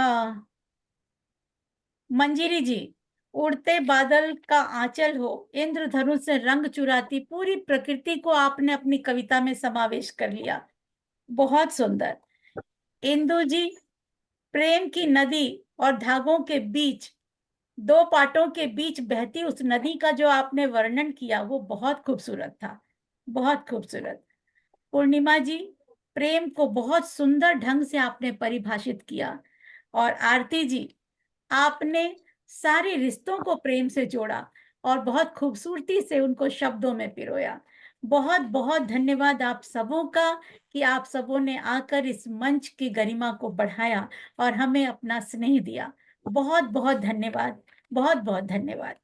मंजिरी जी, उड़ते बादल का आंचल हो, इंद्रधनुष से रंग चुराती, पूरी प्रकृति को आपने अपनी कविता में समावेश कर लिया, बहुत सुंदर। इंदु जी, प्रेम की नदी और धागों के बीच, दो पाटों के बीच बहती उस नदी का जो आपने वर्णन किया, वो बहुत खूबसूरत था, बहुत खूबसूरत। पूर्णिमा जी, प्रेम को बहुत सुंदर ढंग से आपने परिभाषित किया। और आरती जी, आपने सारे रिश्तों को प्रेम से जोड़ा और बहुत खूबसूरती से उनको शब्दों में पिरोया। बहुत बहुत धन्यवाद आप सबों का कि आप सबों ने आकर इस मंच की गरिमा को बढ़ाया और हमें अपना स्नेह दिया। बहुत बहुत धन्यवाद, बहुत बहुत धन्यवाद।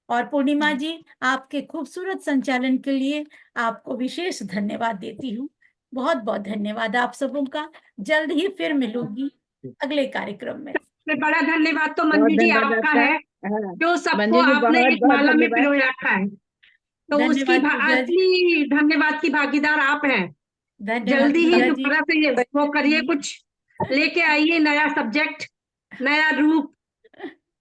और पूर्णिमा जी, आपके खूबसूरत संचालन के लिए आपको विशेष धन्यवाद देती हूँ। बहुत बहुत धन्यवाद आप सबों का। जल्द ही फिर मिलूंगी अगले कार्यक्रम में। सबसे बड़ा धन्यवाद तो बहुत मंजू जी धन्यवाद आपका आपका। है, हाँ, जो सबको मंजू जी आपने बहुत एक बहुत माला में धन्यवाद। पिरो रखा है, तो उसकी धन्यवाद पूजा जी, असली धन्यवाद की भागीदार आप हैं। धन्यवाद जल्दी ही पूजा जी। दोबारा से ये वो करिए, कुछ लेके आइए, नया सब्जेक्ट, नया रूप,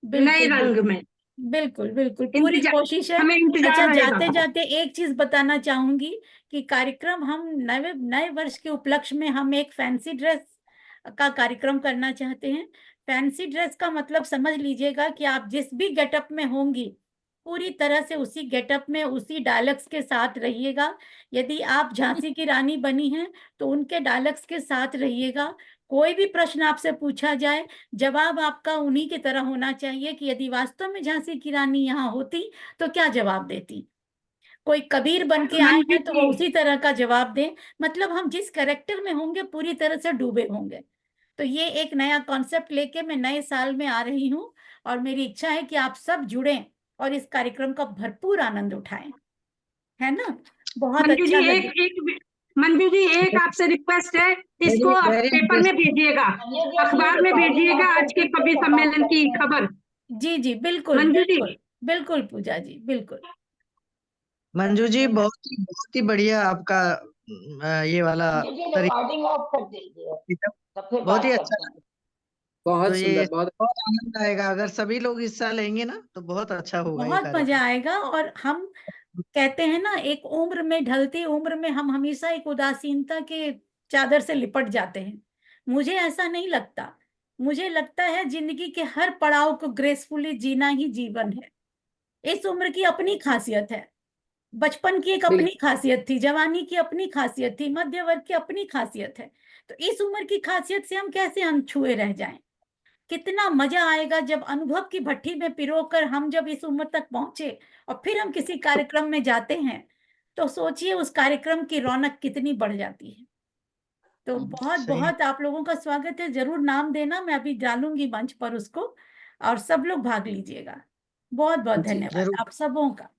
नए बिल्कुल रंग में। बिल्कुल बिल्कुल पूरी इंतजार, कोशिश है। हमें इंतजार अच्छा, रहेगा। जाते जाते एक चीज बताना चाहूंगी कि कार्यक्रम हम नए नए वर्ष के उपलक्ष्य में हम एक फैंसी ड्रेस का कार्यक्रम करना चाहते हैं। फैंसी ड्रेस का मतलब समझ लीजिएगा कि आप जिस भी गेटअप में होंगी पूरी तरह से उसी गेटअप में उसी डायलॉग्स के साथ रहिएगा। यदि आप झांसी की रानी बनी हैं तो उनके डायलॉग्स के साथ रहिएगा। कोई भी प्रश्न आपसे पूछा जाए, जवाब आपका उन्हीं की तरह होना चाहिए कि यदि वास्तव में झांसी की रानी यहाँ होती तो क्या जवाब देती। कोई कबीर बन के आए हैं तो वो उसी तरह का जवाब दें। मतलब हम जिस कैरेक्टर में होंगे पूरी तरह से डूबे होंगे। तो ये एक नया कॉन्सेप्ट लेके मैं नए साल में आ रही हूँ और मेरी इच्छा है कि आप सब जुड़ें और इस कार्यक्रम का भरपूर आनंद उठाएं, है ना। बहुत मंजू जी अच्छा लगे। मंजू जी एक आपसे रिक्वेस्ट है, इसको आप वेरी पेपर में भेजिएगा, अखबार में भेजिएगा, आज के कवि सम्मेलन की खबर। जी जी बिल्कुल मंजू जी, बिल्कुल बिल्कुल पूजा जी, बिल्कुल। मंजू जी बहुत ही बढ़िया आपका ये वाला तरीका, रिकॉर्डिंग ऑफ कर दीजिए तो फिर बहुत बात ही करते अच्छा। हैं। बहुत तो ये सुंदर, बहुत बहुत आनंद आएगा अगर सभी लोग हिस्सा लेंगे ना, तो बहुत अच्छा होगा ये बहुत मजा कार्यक्रम। आएगा। और हम कहते हैं ना, एक उम्र में, ढलती उम्र में हम हमेशा एक उदासीनता के चादर से लिपट जाते हैं। मुझे ऐसा नहीं लगता। मुझे लगता है जिंदगी के हर पड़ाव को ग्रेसफुली जीना ही जीवन है। इस उम्र की अपनी खासियत है। बचपन की एक अपनी बिल्कुल खासियत थी, जवानी की अपनी खासियत थी, मध्य वर्ग की अपनी खासियत है। तो इस उम्र की खासियत से हम कैसे अनछुए रह जाएं। कितना मजा आएगा जब अनुभव की भट्टी में पिरोकर हम जब इस उम्र तक पहुंचे और फिर हम किसी कार्यक्रम में जाते हैं, तो सोचिए उस कार्यक्रम की रौनक कितनी बढ़ जाती है। तो बहुत सही। बहुत आप लोगों का स्वागत है। जरूर नाम देना, मैं अभी डालूंगी मंच पर उसको, और सब लोग भाग लीजिएगा। बहुत बहुत जी, धन्यवाद जरूर। आप सबों का।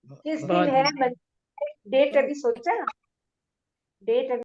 किस दिन बहुत है? डेट अभी सोचा? डेट